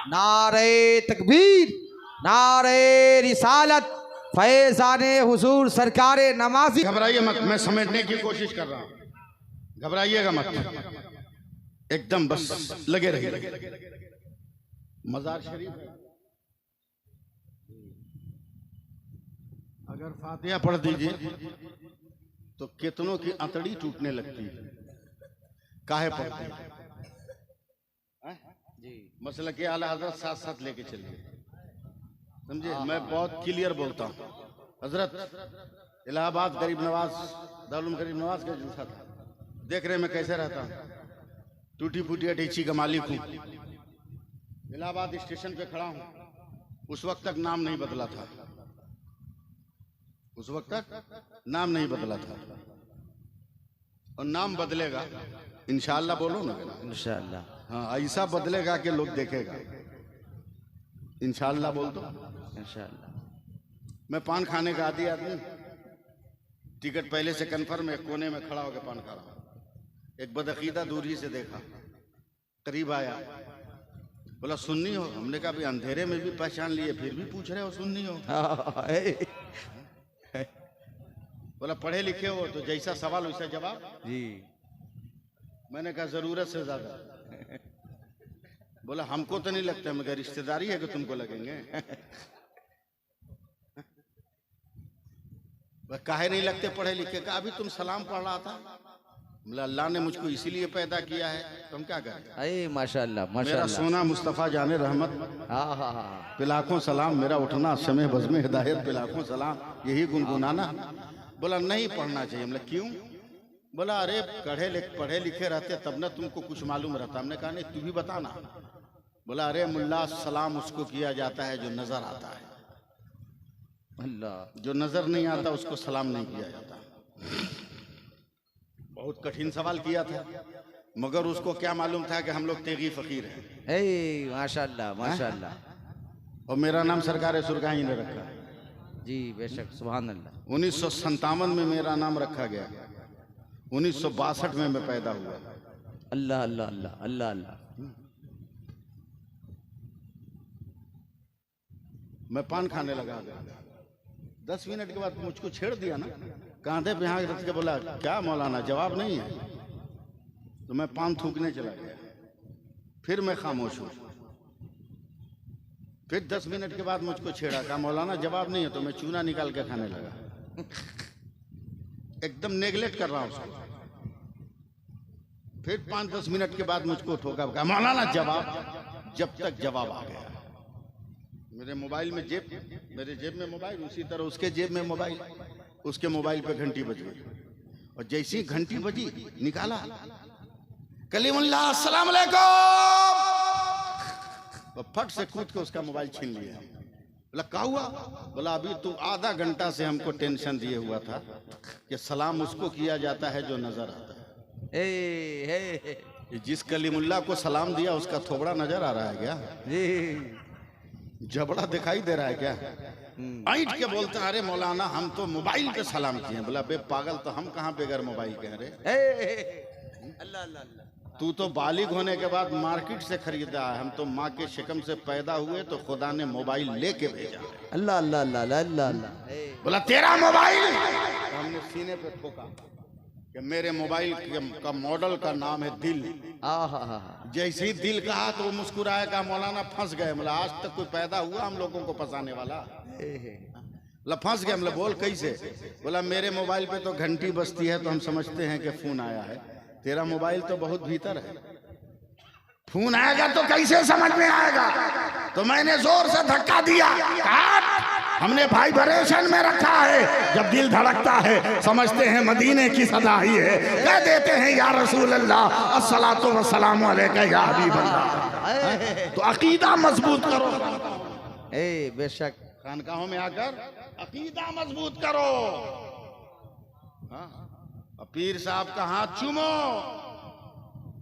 नारे तकबीर, नारे रिसालत, फैज़ाने हुजूर सरकारे नमाजी। घबराइए मत, मैं समेटने की कोशिश कर रहा हूँ, घबराइएगा मत, एकदम बस लगे रहिए। मजार शरीफ अगर फातिहा पढ़ दीजिए तो कितनों की अंतड़ी टूटने लगती है। काहे पढ़ते हैं? मसला के आला हजरत साथ साथ लेके चलिए, समझे? मैं बहुत क्लियर बोलता हूँ। हजरत इलाहाबाद गरीब नवाज, दारुल गरीब नवाज का जलसा था, देख रहे मैं कैसे रहता हूँ, टूटी फूटी अटैची का मालिक हूँ। इलाहाबाद स्टेशन पे खड़ा हूँ, उस वक्त तक नाम नहीं बदला था, उस वक्त तक नाम नहीं बदला था, और नाम बदलेगा इंशाअल्लाह। बोलो ना इंशाअल्लाह। हाँ, ऐसा बदलेगा कि लोग देखेगा। इंशाअल्लाह बोल दो। इंशाअल्लाह। मैं पान खाने का आदी आदमी, टिकट पहले से कन्फर्म है, कोने में खड़ा होकर पान खा रहा हूं। एक बदअकीदा दूरी से देखा, करीब आया, बोला सुन्नी हो? हमने कहा भी अंधेरे में भी पहचान लिए, फिर भी पूछ रहे हो सुन्नी हो? बोला पढ़े लिखे हो? तो जैसा सवाल वैसा जवाब जी। मैंने कहा जरूरत से ज्यादा। बोला हमको तो नहीं लगता, मगर रिश्तेदारी है कि तुमको लगेंगे। वह काहे नहीं लगते पढ़े लिखे का? अभी तुम सलाम पढ़ रहा था। बोला अल्लाह ने मुझको इसीलिए पैदा किया है, तुम क्या करें? अरे माशाल्लाह मेरा माशाल्लाह। सोना मुस्तफ़ा जाने रहमत हाँ हाँ हाँ। पे लाखों सलाम, मेरा उठना समय बज़्म हिदायत पे लाखों सलाम, यही गुनगुनाना। बोला नहीं पढ़ना चाहिए। बोला क्यों? बोला अरे पढ़े लिखे रहते तब ना तुमको कुछ मालूम रहता। हमने कहा नहीं तू भी बताना। बोला अरे मुल्ला सलाम उसको किया जाता है जो नजर आता है, अल्लाह। जो नजर नहीं आता उसको सलाम नहीं किया जाता। बहुत कठिन सवाल किया था, मगर उसको क्या मालूम था कि हम लोग तेगी फकीर हैं। ए माशाल्लाह माशाल्लाह। और मेरा नाम सरकार सुरगाही ने रखा है। जी बेशक, सुभान अल्लाह। 1957 में मेरा नाम रखा गया, 1962 में मैं पैदा हुआ। अल्लाह अल्लाह अल्लाह अल्लाह अल्लाह। मैं पान खाने लगा, 10 मिनट के बाद मुझको छेड़ दिया ना, कांधे पे हाथ रख के बोला क्या मौलाना जवाब नहीं है? तो मैं पान थूकने चला गया। फिर मैं खामोश हूँ। फिर 10 मिनट के बाद मुझको छेड़ा, कहा मौलाना जवाब नहीं है। तो मैं चूना निकाल के खाने लगा, एकदम नेगलेक्ट कर रहा हूँ उसको। फिर 5-10 मिनट के बाद मुझको ठोका, कहा मौलाना जवाब। जब तक जवाब आ गया, मेरे मोबाइल में मेरे जेब में मोबाइल, उसी तरह उसके जेब में मोबाइल, उसके मोबाइल पे घंटी बज गई। और जैसी घंटी बजी निकाला, कलीमुल्लाह अस्सलाम वालेकुम, तो फट से कूद के उसका मोबाइल छीन लिया। बोला क्या हुआ? बोला अभी तू आधा घंटा से हमको टेंशन दिए हुआ था कि सलाम उसको किया जाता है जो नजर आता है। ए जिस कलीमुल्लाह को सलाम दिया उसका थोबड़ा नजर आ रहा है क्या? जी जबड़ा दिखाई दे रहा है क्या? ऐंठ के बोलता है अरे मौलाना हम तो मोबाइल पे सलाम किए। बोला बे पागल, तो हम कहाँ बेगर मोबाइल के हैं रे? अल्लाह अल्लाह अल्लाह। तू तो बालिग होने के बाद मार्केट से खरीदा है, हम तो माँ के शिकम से पैदा हुए तो खुदा ने मोबाइल लेके भेजा। अल्लाह अल्लाह अल्लाह अल्लाह अल्लाह। बोला तेरा मोबाइल? तो हमने सीने पे ठोका कि मेरे मोबाइल का मॉडल का नाम है दिल। जैसे ही दिल कहा तो वो मुस्कुराया, कहा मौलाना फंस गए। बोला आज तक कोई पैदा हुआ हम लोगों को फंसाने वाला? बोला फंस गए। बोला बोल कैसे? बोला मेरे मोबाइल पे तो घंटी बजती है तो हम समझते हैं कि फोन आया है, तेरा मोबाइल तो बहुत भीतर है, फोन आएगा तो कैसे समझ में आएगा? तो मैंने जोर से धक्का दिया, हमने वाइब्रेशन में रखा है, जब दिल धड़कता है समझते हैं मदीने की सदा ही है, कह देते हैं या रसूल अल्लाह अस्सलातु वस्सलामु अलैका या हबीब अल्लाह। तो अकीदा मजबूत करो। बेशक खानकाहों में आकर अकीदा मजबूत करो। हाँ, पीर साहब का हाथ चूमो,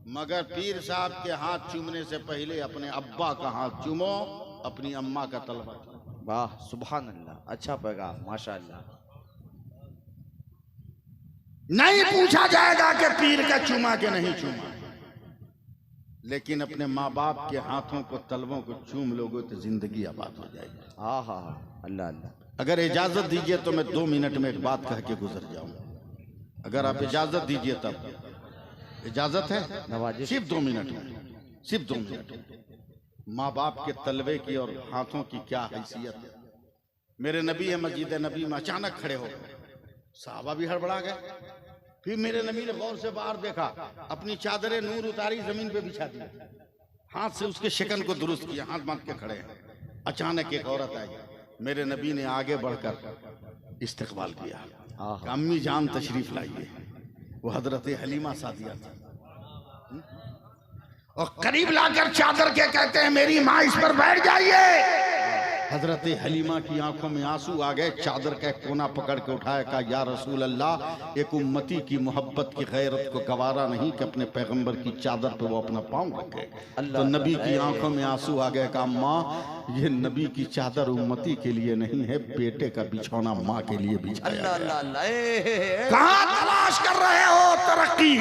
मगर पीर साहब के हाथ चूमने से पहले अपने अब्बा का हाथ चूमो, अपनी अम्मा का तलबा। वाह सुभान अल्लाह, अच्छा पैगाम माशाअल्लाह। नहीं पूछा जाएगा कि पीर का चूमा के नहीं चूमा, लेकिन अपने माँ बाप के हाथों को तलबों को चूम लोगे तो जिंदगी आबाद हो जाएगी। हाँ हाँ हाँ, अल्लाह अल्लाह। अगर इजाजत दीजिए तो मैं 2 मिनट में एक बात कह के गुजर जाऊंगा। अगर आप इजाजत दीजिए तब। इजाजत है? नवाजिश। सिर्फ 2 मिनट में, सिर्फ 2 मिनट। माँ बाप के तलवे की और हाथों की क्या हैसियत है। मेरे नबी है, मस्जिद नबी में अचानक खड़े हो गए, साहबा भी हड़बड़ा गए। फिर मेरे नबी ने गौर से बाहर देखा, अपनी चादरें नूर उतारी, जमीन पे बिछा दी, हाथ से उसके शिकन को दुरुस्त किया, हाथ बांध के खड़े हैं। अचानक एक औरत आई, मेरे नबी ने आगे बढ़कर इस्तकबाल किया, अम्मी जान तशरीफ लाइए। वो हजरत हलीमा सादिया थी। और करीब लाकर चादर के कहते हैं मेरी माँ इस पर बैठ जाइए। हजरत हलीमा की आंखों में आंसू आ गए, चादर का कोना पकड़ के उठाया, कहा या रसूल अल्लाह, एक उम्मती की मोहब्बत की गैरत को गवारा नहीं कि अपने पैगंबर की चादर पे वो अपना पाँव रखे। तो नबी की आंखों में आंसू आ गए, कहा माँ ये नबी की चादर उम्मती के लिए नहीं है, बेटे का बिछौना माँ के लिए बिछाया गया। कहाँ तलाश कर रहे हो तरक्की,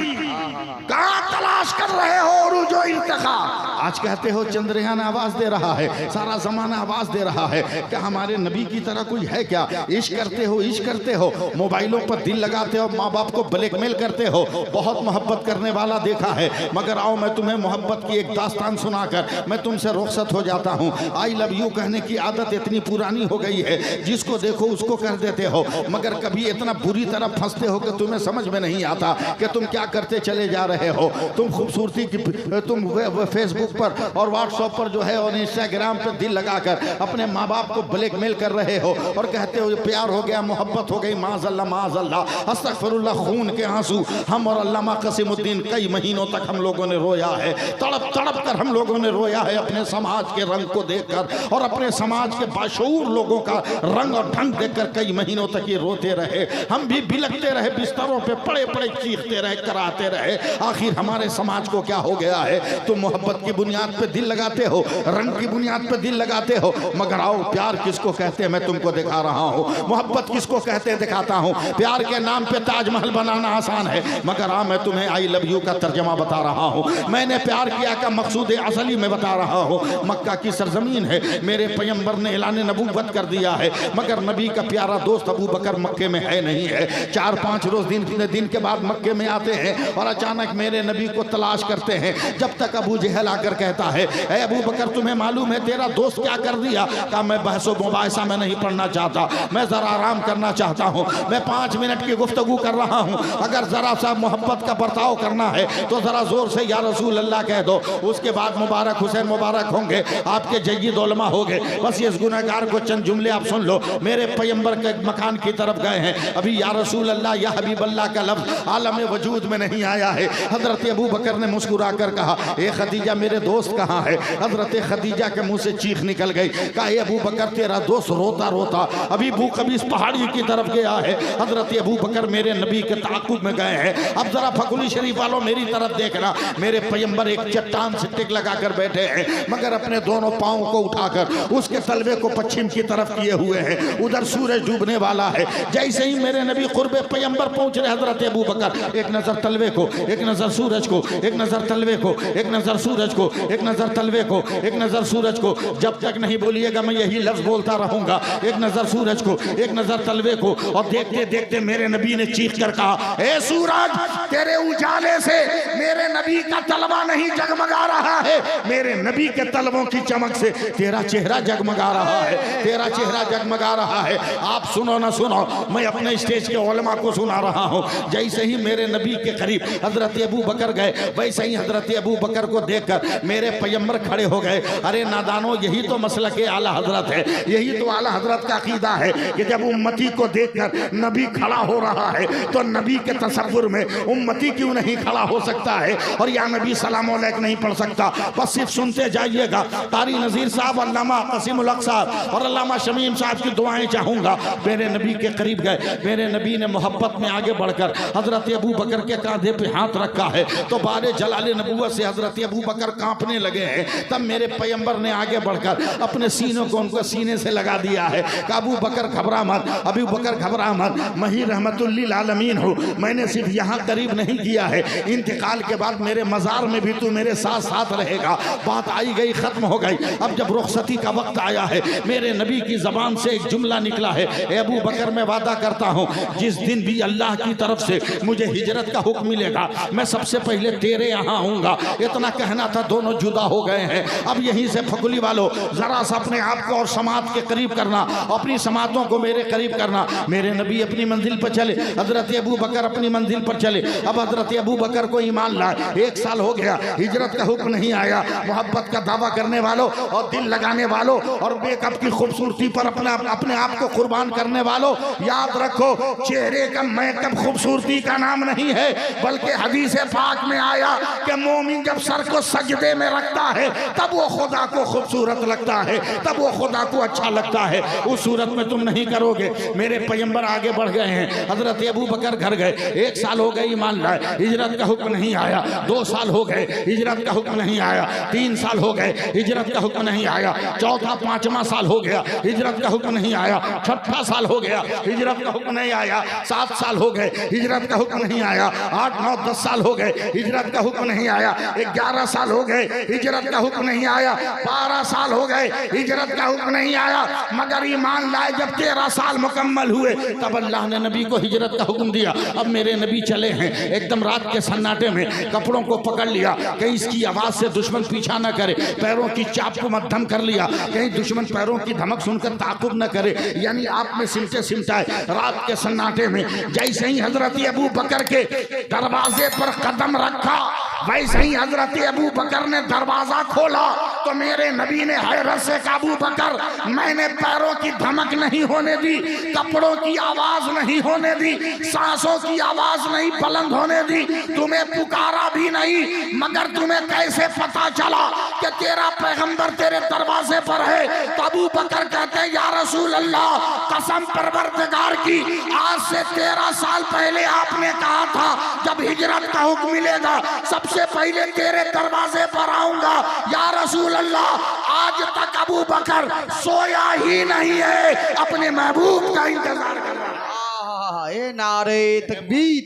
कहाँ तलाश कर रहे हो उरूजो इर्तिका? आज कहते हो चंद्रयान आवाज दे रहा है, सारा जमाना आवाज दे रहा है, क्या हमारे नबी की तरह कोई है क्या? इश्क करते हो, इश्क करते हो, मोबाइलों पर दिल लगाते हो, माँ बाप को ब्लैकमेल करते हो। बहुत मोहब्बत करने वाला देखा है, मगर आओ मैं तुम्हें मोहब्बत की एक दास्तान सुनाकर मैं तुमसे रुखसत हो जाता हूँ। आई लव यू कहने की आदत इतनी पुरानी हो गई है, जिसको देखो उसको कर देते हो, मगर कभी इतना बुरी तरह फंसते हो कि तुम्हें समझ में नहीं आता कि तुम क्या करते चले जा रहे हो। तुम खूबसूरती की तुम फेसबुक पर और व्हाट्सएप पर जो है और इंस्टाग्राम पर दिल लगाकर अपने माँ बाप को ब्लैकमेल कर रहे हो और कहते हो प्यार हो गया, मोहब्बत हो गई, माज़अल्लाह माज़अल्लाह, अस्तगफिरुल्लाह, खून के आंसू हम और अल्लामा क़सीमुद्दीन कई महीनों तक हम लोगों ने रोया है, तड़प तड़प कर हम लोगों ने रोया है अपने समाज के रंग को देखकर और अपने समाज के बाशऊर लोगों का रंग और ढंग देखकर कई महीनों तक ये रोते रहे। हम भी बिलखते रहे, बिस्तरों पे पड़े पड़े चीखते रहे, कराते रहे। आखिर हमारे समाज को क्या हो गया है? तुम मोहब्बत की बुनियाद पे दिल लगाते हो, रंग की बुनियाद पे दिल लगाते हो, मगर आओ प्यार किसको कहते हैं मैं तुमको दिखा रहा हूँ। मोहब्बत किसको कहते हैं दिखाता हूँ। प्यार के नाम पे ताजमहल बनाना आसान है, मगर हाँ मैं तुम्हें आई लव यू का तर्जमा बता रहा हूँ। मैंने प्यार किया का मकसूद असली में बता रहा हूँ। मक्का की सरजमीन है, मेरे पैगंबर ने ऐलान नबूवत कर दिया है, मगर नबी का प्यारा दोस्त अबू बकर मक्के में है नहीं है। 4-5 रोज दिन के बाद मक्के में आते हैं और अचानक मेरे नबी को तलाश करते हैं। जब तक अबू जहल आकर कहता है ए अबू बकर तुम्हें मालूम है तेरा दोस्त क्या कर दिया? कहा मैं बहसो मुबाहिसा में नहीं पढ़ना चाहता, मैं जरा आराम करना चाहता हूँ, मैं 5 मिनट की गुफ्तगू कर रहा हूँ। अगर जरा सा मोहब्बत का बर्ताव करना है तो जरा जोर से या रसूल अल्लाह कह दो। उसके बाद मुबारक हुसैन मुबारक होंगे, आपके जय्यद उलमा होंगे। बस इस गुनहगार को चंद जुमले आप सुन लो। मेरे पैगंबर के मकान की तरफ गए हैं, अभी या रसूल अल्लाह या हबीब अल्लाह का लफ्ज आलम वजूद में नहीं आया है। हजरत अबू बकर ने मुस्कुरा कर कहा ए खदीजा मेरे दोस्त कहाँ है? हजरत खदीजा के मुंह से चीख निकल गई। कहा अबू बकर तेरा दोस्त रोता रोता अभी कभी पहाड़ी की तरफ गया है। हजरत अबू बकर मेरे नबी के ताक़ुब में गए हैं। अब जरा फकुली शरीफ वालों मेरी तरफ देखना, मेरे पैगंबर एक चट्टान से टिक लगाकर बैठे हैं, मगर अपने दोनों पाँव को उठाकर उसके तलवे को पश्चिम की तरफ किए हुए हैं। उधर सूरज डूबने वाला है। जैसे ही मेरे नबी कुर्बे पैगंबर पहुंच रहे, हजरत अबू बकर एक नजर तलवे को, एक नजर सूरज को, एक नजर तलवे को, एक नजर सूरज को, एक नजर तलवे को, एक नजर सूरज को। जब तक नहीं बोलिएगा मैं यही लफ्ज बोलता रहूंगा, एक नजर सूरज को, एक नजर तलवे को। और देखते देखते मेरे नबी ने चीख कर कहा ए सूरज तेरे उजाले से मेरे नबी का तलवा नहीं जगमगा रहा है, मेरे नबी के तलवों की चमक से तेरा चेहरा जगमगा रहा है, तेरा चेहरा जगमगा रहा है। आप सुनो ना सुनो, मैं अपने स्टेज के उलमा को सुना रहा हूँ। जैसे ही मेरे नबी के करीब हजरत अबू बकर गए, वैसे ही हजरत अबू बकर को देखकर मेरे पैगंबर खड़े हो गए। अरे नादानो, यही तो मसलक आला हजरत है, यही तो आला हजरत का अकीदा है कि जब उम्मती को देखकर नबी खड़ा हो रहा है तो नबी के तसव्वुर में उम्मती क्यों नहीं खड़ा हो सकता है और या नबी सलाम अलैक नहीं पढ़ सकता। बस सिर्फ सुनते जाइएगा। कारी नज़ीर साहब, अल्लामा क़सीमुल हक़ साहब और अल्लामा शमीम साहब की दुआएं चाहूँगा। मेरे नबी के करीब गए, मेरे नबी ने मोहब्बत में आगे बढ़कर हजरत अबू बकर के कांधे पे हाथ रखा है तो बारे जलाले नबूवत से हजरत अबू बकर कांपने लगे हैं। तब मेरे पैगंबर ने आगे बढ़कर अपने सीनों को उनको सीने से लगा दिया है। अबू बकर घबरा मत, अबू बकर घबरा मत, मैं ही रहमतुल लिल आलमीन हूँ। मैंने सिर्फ यहाँ करीब नहीं किया है, इंतकाल के बाद मेरे मज़ार में भी तू मेरे साथ साथ रहेगा। बात आई गई, खत्म हो गई। अब जब रुखसती का वक्त आया है, मेरे नबी की ज़बान से एक जुमला निकला है, अबू बकर मैं वादा करता हूँ जिस दिन भी अल्लाह की तरफ से मुझे हिजरत का हुक्म मिलेगा मैं सबसे पहले तेरे यहाँ आऊँगा। इतना कहना था, दोनों जुदा हो गए हैं। अब यहीं से फकुली वालों जरा सा अपने आप को और समात के करीब करना, अपनी समातों को मेरे करीब करना। मेरे नबी अपनी मंजिल पर चले, हजरत अबू बकर अपनी मंजिल पर चले। अब हजरत अबू बकर को ईमान लाए, 1 साल हो गया, हिजरत का हुक्म नहीं आया। मोहब्बत का दावा करने वालों और दिल लगाने वालों और मेकअप की खूबसूरती पर अपने आप को कुर्बान करने वालों, याद रखो चेहरे का मेकअप खूबसूरती का नाम नहीं है, बल्कि हदीस पाक में आया कि मोमिन जब सर को सजदे में रखता है तब वो खुदा को खूबसूरत लगता है, तब वो खुदा को अच्छा लगता है। उस सूरत में तुम नहीं करोगे। मेरे पैगंबर आगे बढ़ गए हैं, हजरत अबू बकर घर गए, 1 साल हो गए ईमान लाए, हिजरत का हुक्म नहीं आया। 2 साल हो गए, हिजरत का हुक्म नहीं आया। 3 साल हो गए, हिजरत का हुक्म नहीं आया। 4था 5वां साल हो गया, हिजरत का हुक्म नहीं आया। 6ठा साल हो गया, हिजरत का हुक्म नहीं आया। 7 साल हो गए, हिजरत का हुक्म नहीं आया। 8, 9, 10 साल हो गए, हिजरत का हुक्म नहीं आया। 11 साल हो गए, हिजरत का हुक्म नहीं आया। 12 साल हो गए, हिजरत का हुक्म नहीं आया। मगर ईमान लाए जब 13 साल मुकम्मल हुए तब अल्लाह ने नबी को हिजरत का हुक्म दिया। अब मेरे नबी चले हैं, एकदम रात के सन्नाटे में कपड़ों को पकड़ लिया कि इसकी आवाज से दुश्मन पीछा न करे, पैरों की चाप को मध्यम दम कर लिया, कहीं दुश्मन पैरों की धमक सुनकर ताकुब न करे। यानी आप में सिमटे सिमटाए रात के सन्नाटे में जैसे ही हजरत अबू बकर के दरवाजे पर कदम रखा, वैसे ही हजरत अबू बकर ने दरवाजा खोला तो मेरे नबी ने हैरत से अबू बकर, मैंने पैरों की धमक नहीं होने दी, कपड़ों की आवाज नहीं होने दी, सांसों की आवाज नहीं बुलंद होने दी, तुम्हें पुकारा भी नहीं, मगर तुम्हें कैसे पता चला कि तेरा पैगंबर तेरे दरवाजे पर है? तो अबू बकर कहते हैं, या रसूल अल्लाह, कसम परवरदिगार की, आज से 13 साल पहले आपने कहा था जब हिजरत का हुक्म मिलेगा सबसे पहले तेरे दरवाजे पर आऊंगा। या रसूल अल्लाह, आज तक अबू बकर सोया ही नहीं है, अपने महबूब का इंतजार कर रहा है। ए नारे तकबीर,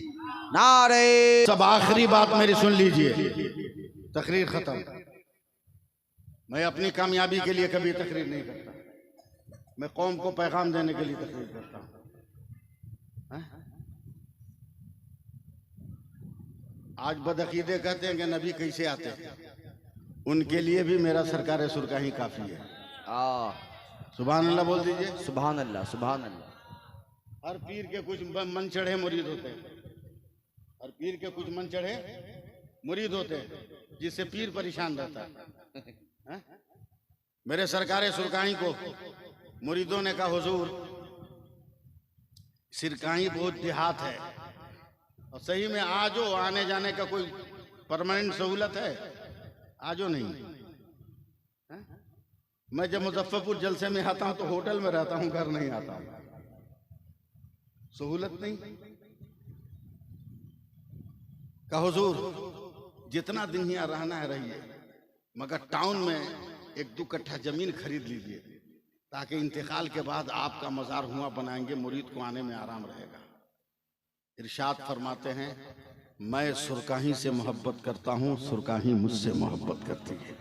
नारे। सब आखिरी बात मेरी सुन लीजिए, तकरीर खत्म। मैं अपनी कामयाबी के लिए कभी तकरीर नहीं करता, मैं कौम को पैगाम देने के लिए तकरीर करता हूँ। आज बदअकीदे कहते हैं कि नबी कैसे आते हैं, उनके लिए भी मेरा सरकार सुरका ही काफी है। सुभान अल्लाह बोल दीजिए, सुभान अल्लाह, सुभान अल्लाह। हर पीर के कुछ मन चढ़े मुरीद होते हैं, हर पीर के कुछ मन चढ़े मुरीद होते हैं, जिससे पीर परेशान रहता है। मेरे सरकार सुरकाही को मुरीदों ने कहा, हुजूर सिरकाही बहुत देहात है और सही में आजो आने जाने का कोई परमानेंट सहूलत है? आजो नहीं। मैं जब मुजफ्फरपुर जलसे में आता हूं तो होटल में रहता हूं, घर नहीं आता हूं, सहूलत नहीं। का हुजूर जितना दिन यहाँ रहना है रहिए, मगर टाउन में 1-2 कट्ठा जमीन खरीद लीजिए ताकि इंतकाल के बाद आपका मजार हुआ बनाएंगे, मुरीद को आने में आराम रहेगा। इरशाद फरमाते हैं, मैं सुरकाही से मोहब्बत करता हूँ, सुरकाही मुझसे मोहब्बत करती है।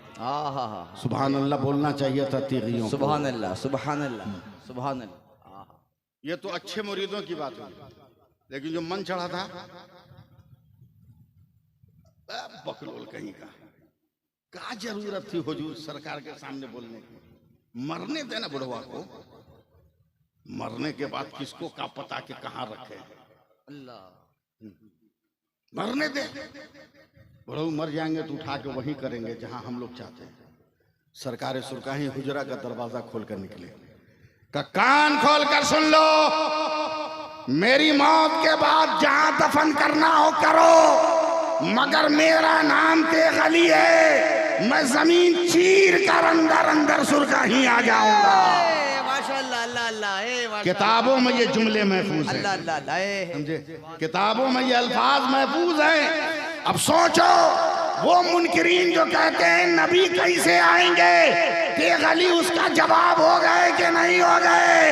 सुभान अल्लाह बोलना चाहिए था तीगियों। सुभान अल्लाह, सुभान अल्लाह, सुभान अल्लाह। ये तो अच्छे मुरीदों की बात हुई, लेकिन जो मन चढ़ा था बकलोल कहीं का, क्या जरूरत थी हुजूर सरकार के सामने बोलने की? मरने देना बुढ़वा को, मरने के बाद किसको का पता कि कहाँ रखे। अल्लाह, मरने दे, बुढ़ऊ मर जाएंगे तो उठा के वहीं करेंगे जहां हम लोग चाहते हैं। सरकार सुरकाही हुजरा का दरवाजा खोल कर निकले, का कान खोल कर सुन लो, मेरी मौत के बाद जहां दफन करना हो करो, मगर मेरा नाम तेगली है, मैं जमीन चीर कर अंदर अंदर सुरकाही आ जाऊंगा। माशाअल्लाह, अल्लाह अल्लाह। किताबों में ये जुमले महफूज हैं, अल्लाह अल्लाह, समझे? किताबों में ये अल्फाज महफूज हैं। अब सोचो, वो मुनकिरीन जो कहते हैं नबी कैसे आएंगे, तेगली उसका जवाब हो गए कि नहीं हो गए?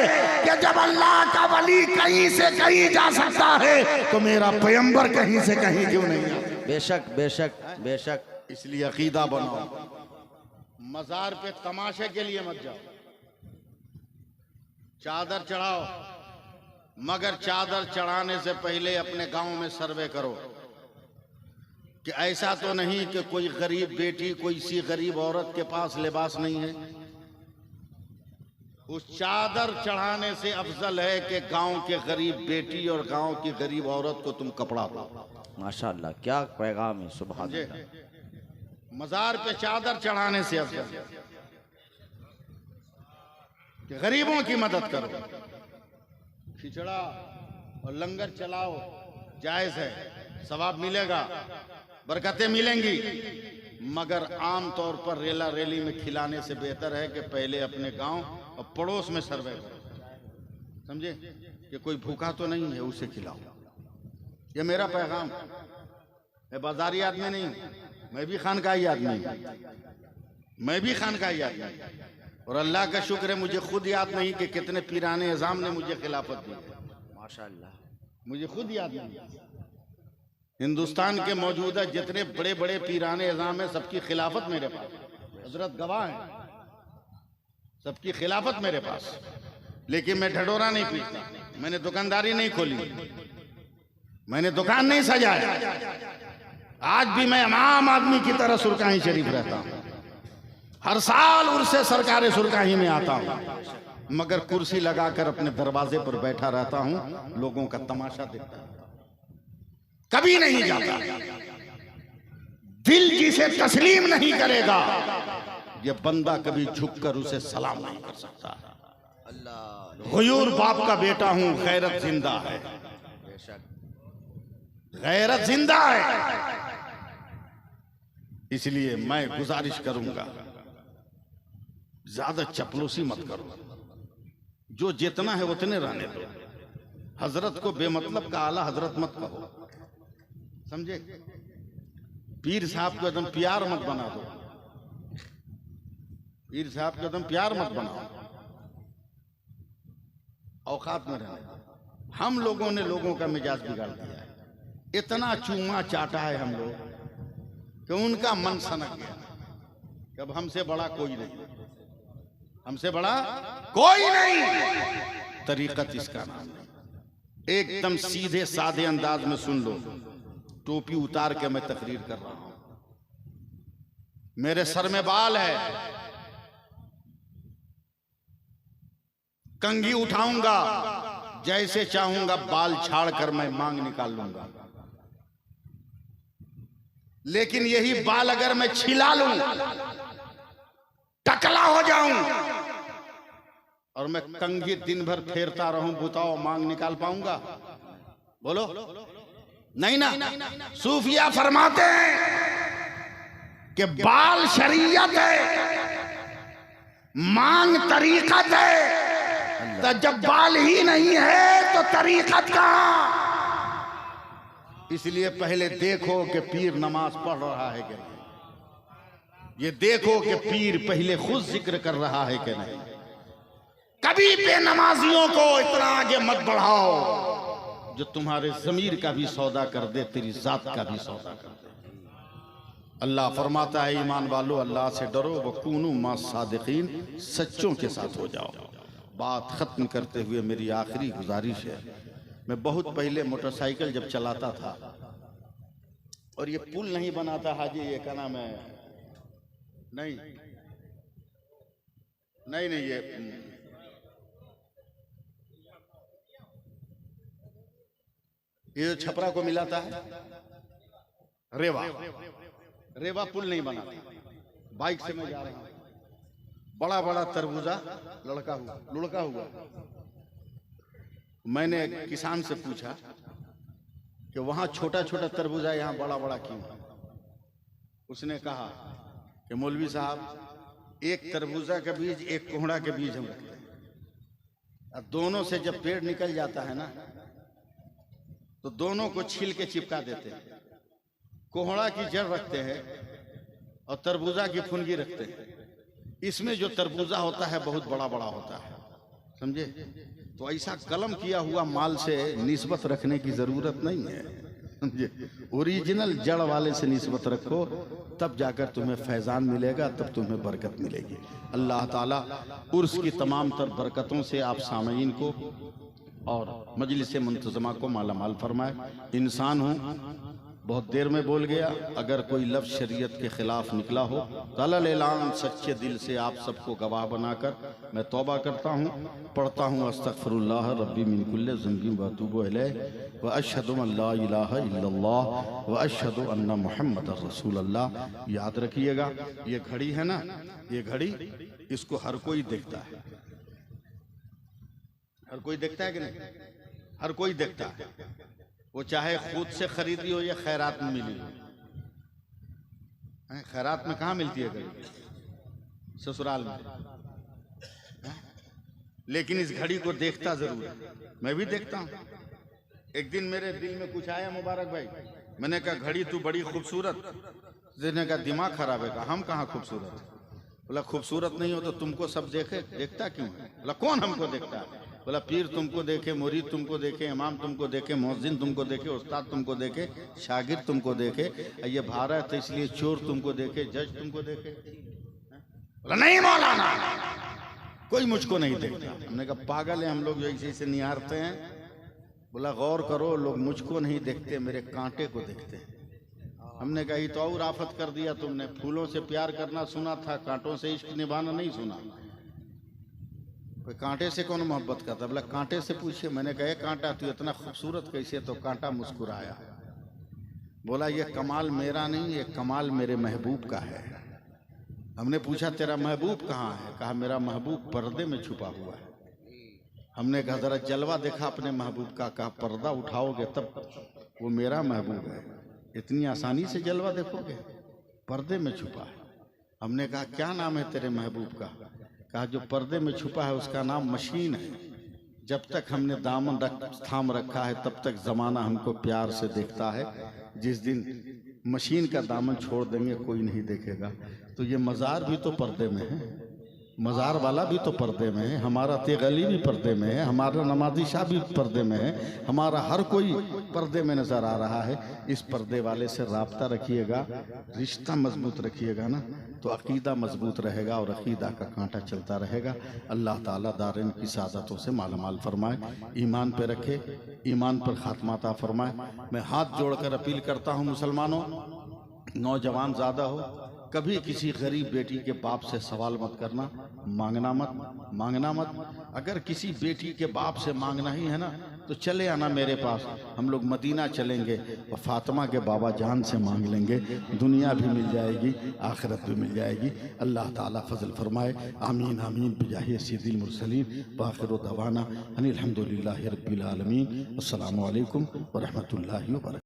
कि जब अल्लाह का वली कहीं से कहीं जा सकता है तो मेरा पैगंबर कहीं से कहीं क्यों नहीं? बेशक बेशक बेशक। इसलिए अकीदा बनाओ, मजार पे तमाशे के लिए मत जाओ। चादर चढ़ाओ, मगर चादर चढ़ाने से पहले अपने गांव में सर्वे करो कि ऐसा तो नहीं कि कोई गरीब बेटी, कोई सी गरीब औरत के पास लिबास नहीं है। उस चादर चढ़ाने से अफजल है कि गांव के गरीब बेटी और गांव की गरीब औरत को तुम कपड़ा दो। माशाअल्लाह, क्या पैगाम है, सुभान अल्लाह। मजार पे चादर चढ़ाने से अफजल कि गरीबों की मदद करो। खिचड़ा और लंगर चलाओ, जायज है, सवाब मिलेगा, बरकतें मिलेंगी, मगर आम तौर पर रेला रेली में खिलाने से बेहतर है कि पहले अपने गांव और पड़ोस में सर्वे करो। समझे कि कोई भूखा तो नहीं है, उसे खिलाओ। ये मेरा पैगाम। मैं बाजारी आदमी नहीं हूं, मैं भी खानकाही आदमी हूं, मैं भी खानकाही आदमी हूं। और अल्लाह का शुक्र है मुझे खुद याद नहीं कि कितने पीराने निज़ाम ने मुझे खिलाफत दी है। माशाअल्लाह, मुझे खुद याद नहीं। हिंदुस्तान के मौजूदा जितने बड़े बड़े पीराने निज़ाम है, सबकी खिलाफत मेरे पास, हजरत गवाह है, सबकी खिलाफत मेरे पास। लेकिन मैं ढडोरा नहीं पीटता, मैंने दुकानदारी नहीं खोली, मैंने दुकान नहीं सजाया। आज भी मैं आम आदमी की तरह सुरकाही शरीफ रहता हूं। हर साल उर्से सरकार सुरकाही में आता हूं, मगर कुर्सी लगाकर अपने दरवाजे पर बैठा रहता हूं, लोगों का तमाशा देखता, कभी नहीं जाता। दिल जिसे तस्लीम नहीं करेगा, ये बंदा कभी झुककर उसे सलाम नहीं कर सकता। हुजूर बाप का बेटा हूं, गैरत जिंदा है, गैरत जिंदा है। इसलिए मैं गुजारिश करूंगा, ज्यादा चपलूसी मत करो, जो जितना है उतने रहने दो। हजरत को बेमतलब का आला हजरत मत कहो, समझे? पीर साहब को एकदम प्यार मत बना दो, पीर साहब को एकदम प्यार मत बनाओ, औकात में रहना। हम लोगों ने लोगों का मिजाज बिगाड़ दिया है, इतना चूमा चाटा है हम लोग कि उनका मन सनक गया। कब हमसे बड़ा कोई नहीं, हमसे बड़ा कोई नहीं। तरीकत इसका नाम है। एकदम सीधे साधे अंदाज में सुन लो, टोपी उतार के मैं तकरीर कर रहा हूं, मेरे सर में बाल है, कंघी उठाऊंगा, जैसे चाहूंगा बाल छाड़ कर मैं मांग निकाल लूंगा। लेकिन यही बाल अगर मैं छिला लूं, टकला हो जाऊं और मैं कंघी दिन भर फेरता रहूं, बताओ मांग निकाल पाऊंगा? बोलो नहीं ना। सूफिया फरमाते हैं कि बाल शरीयत है, मांग तरीकत है। तो जब बाल ही नहीं है तो तरीकत कहां? इसलिए पहले देखो कि पीर नमाज पढ़ रहा है कि नहीं, ये देखो कि पीर पहले खुद जिक्र कर रहा है कि नहीं। कभी बेनमाजियों को इतना आगे मत बढ़ाओ जो तुम्हारे ज़मीर का भी सौदा कर दे, तेरी जात का भी सौदा कर दे। अल्लाह फरमाता है, ईमान वालो अल्लाह से डरो, वकूनू मा सादिकीन, सच्चों के साथ हो जाओ। बात खत्म करते हुए मेरी आखिरी गुजारिश है, मैं बहुत पहले मोटरसाइकिल जब चलाता था और ये पुल नहीं बनाता हाजी, ये क्या नाम है, नहीं नहीं नहीं, ये जो छपरा को मिलाता है, रेवा, रेवा पुल नहीं बनाता। बाइक से मैं जा रहा हूं, बड़ा बड़ा तरबूजा लुढ़का हुआ। मैंने किसान से पूछा कि वहां छोटा छोटा तरबूजा, यहाँ बड़ा बड़ा क्यों? उसने कहा कि मौलवी साहब, एक तरबूजा का बीज एक कोहड़ा के बीज हम रखते हैं, दोनों से जब पेड़ निकल जाता है ना तो दोनों को छील के चिपका देते हैं। कोहड़ा की जड़ रखते हैं और तरबूजा की फुनगी रखते हैं। इसमें जो तरबूजा होता है बहुत बड़ा बड़ा होता है, समझे? तो ऐसा कलम किया हुआ माल से निस्बत रखने की जरूरत नहीं है, समझे? ओरिजिनल जड़ वाले से निस्बत रखो, तब जाकर तुम्हें फैजान मिलेगा, तब तुम्हें बरकत मिलेगी। अल्लाह ताला उर्स की तमाम तर बरकतों से आप सामईन को और मजलिस मुंतज़मा को मालामाल फरमाए। इंसान हूँ, बहुत देर में बोल गया, अगर कोई लफ्ज़ शरीयत के खिलाफ निकला हो तो अल्लाह ऐलान सच्चे दिल से आप सबको गवाह बनाकर मैं तौबा करता हूँ, पढ़ता हूँ अस्तगफिरुल्लाह रब्बी मिन कुल्लि ज़ंबिन व अतूबु इलैह व अशहदु अन ला इलाहा इल्लल्लाह व अशहदु अन्ना मुहम्मदर रसूलुल्लाह। याद रखिएगा, ये घड़ी है ना, ये घड़ी, इसको हर कोई देखता है। हर कोई देखता है कि नहीं? हर कोई देखता है, वो चाहे खुद से खरीदी हो या खैरात में मिली हो। खैरात में कहाँ मिलती है घड़ी? ससुराल में। लेकिन इस घड़ी को देखता जरूर है, मैं भी देखता हूँ। एक दिन मेरे दिल में कुछ आया, मुबारक भाई, मैंने कहा घड़ी तू बड़ी खूबसूरत। जिसने कहा दिमाग खराब है, कहा हम कहाँ खूबसूरत? बोला खूबसूरत नहीं हो तो तुमको सब देखे, देखता क्यों है? बोला कौन हमको देखता है? बोला पीर तुमको देखे, मुरीद तुमको देखे, इमाम तुमको देखे, मौज़िन तुमको देखे, उस्ताद तुमको देखे, शागिर्द तुमको देखे, ये भारत है इसलिए चोर तुमको देखे, जज तुमको देखे। बोला नहीं मौलाना, कोई मुझको नहीं देखता। हमने कहा पागल है हम लोग, ऐसे से निहारते हैं। बोला गौर करो, लोग मुझको नहीं देखते, मेरे कांटे को देखते हैं। हमने कहा ये तो और आफत कर दिया तुमने, फूलों से प्यार करना सुना था, कांटों से इश्क निभाना नहीं सुना। कांटे से कौन मोहब्बत करता? बोला कांटे से पूछिए। मैंने कहा कांटा तू इतना खूबसूरत कैसे? तो कांटा मुस्कुराया, बोला ये कमाल मेरा नहीं, ये कमाल मेरे महबूब का है। हमने पूछा तेरा महबूब कहाँ है? कहा मेरा महबूब पर्दे में छुपा हुआ है। हमने कहा जरा जलवा देखा अपने महबूब का। कहा पर्दा उठाओगे तब वो मेरा महबूब है, इतनी आसानी से जलवा देखोगे? पर्दे में छुपा है। हमने कहा क्या नाम है तेरे महबूब का? कहा जो पर्दे में छुपा है उसका नाम मशीन है। जब तक हमने दामन थाम रखा है तब तक जमाना हमको प्यार से देखता है, जिस दिन मशीन का दामन छोड़ देंगे कोई नहीं देखेगा। तो ये मज़ार भी तो पर्दे में है, मज़ार वाला भी तो पर्दे में है, हमारा तेगली भी पर्दे में है, हमारा नमाजी शाह भी पर्दे में है, हमारा हर कोई पर्दे में नज़र आ रहा है। इस पर्दे वाले से राब्ता रखिएगा, रिश्ता मजबूत रखिएगा ना, तो अकीदा मजबूत रहेगा और अकीदा का कांटा चलता रहेगा। अल्लाह ताला दारिन की सादतों से मालामाल फरमाए, ईमान पे रखे, ईमान पर खात्मा अता फरमाए। मैं हाथ जोड़कर अपील करता हूँ मुसलमानों, नौजवान ज़्यादा हो, कभी किसी गरीब बेटी के बाप से सवाल मत करना, मांगना मत, मांगना मत। अगर किसी बेटी के बाप से मांगना ही है ना तो चले आना मेरे पास, हम लोग मदीना चलेंगे और फातिमा के बाबा जान से मांग लेंगे, दुनिया भी मिल जाएगी, आखिरत भी मिल जाएगी। अल्लाह ताला फजल फरमाए। आमीन आमीन बिजाहि सय्यिदिल मुरसलीन व आखिरु दवाना अनिल हम्दुलिल्लाहि रब्बिल आलमीन। अस्सलामु अलैकुम व रहमतुल्लाहि व बरकातहू।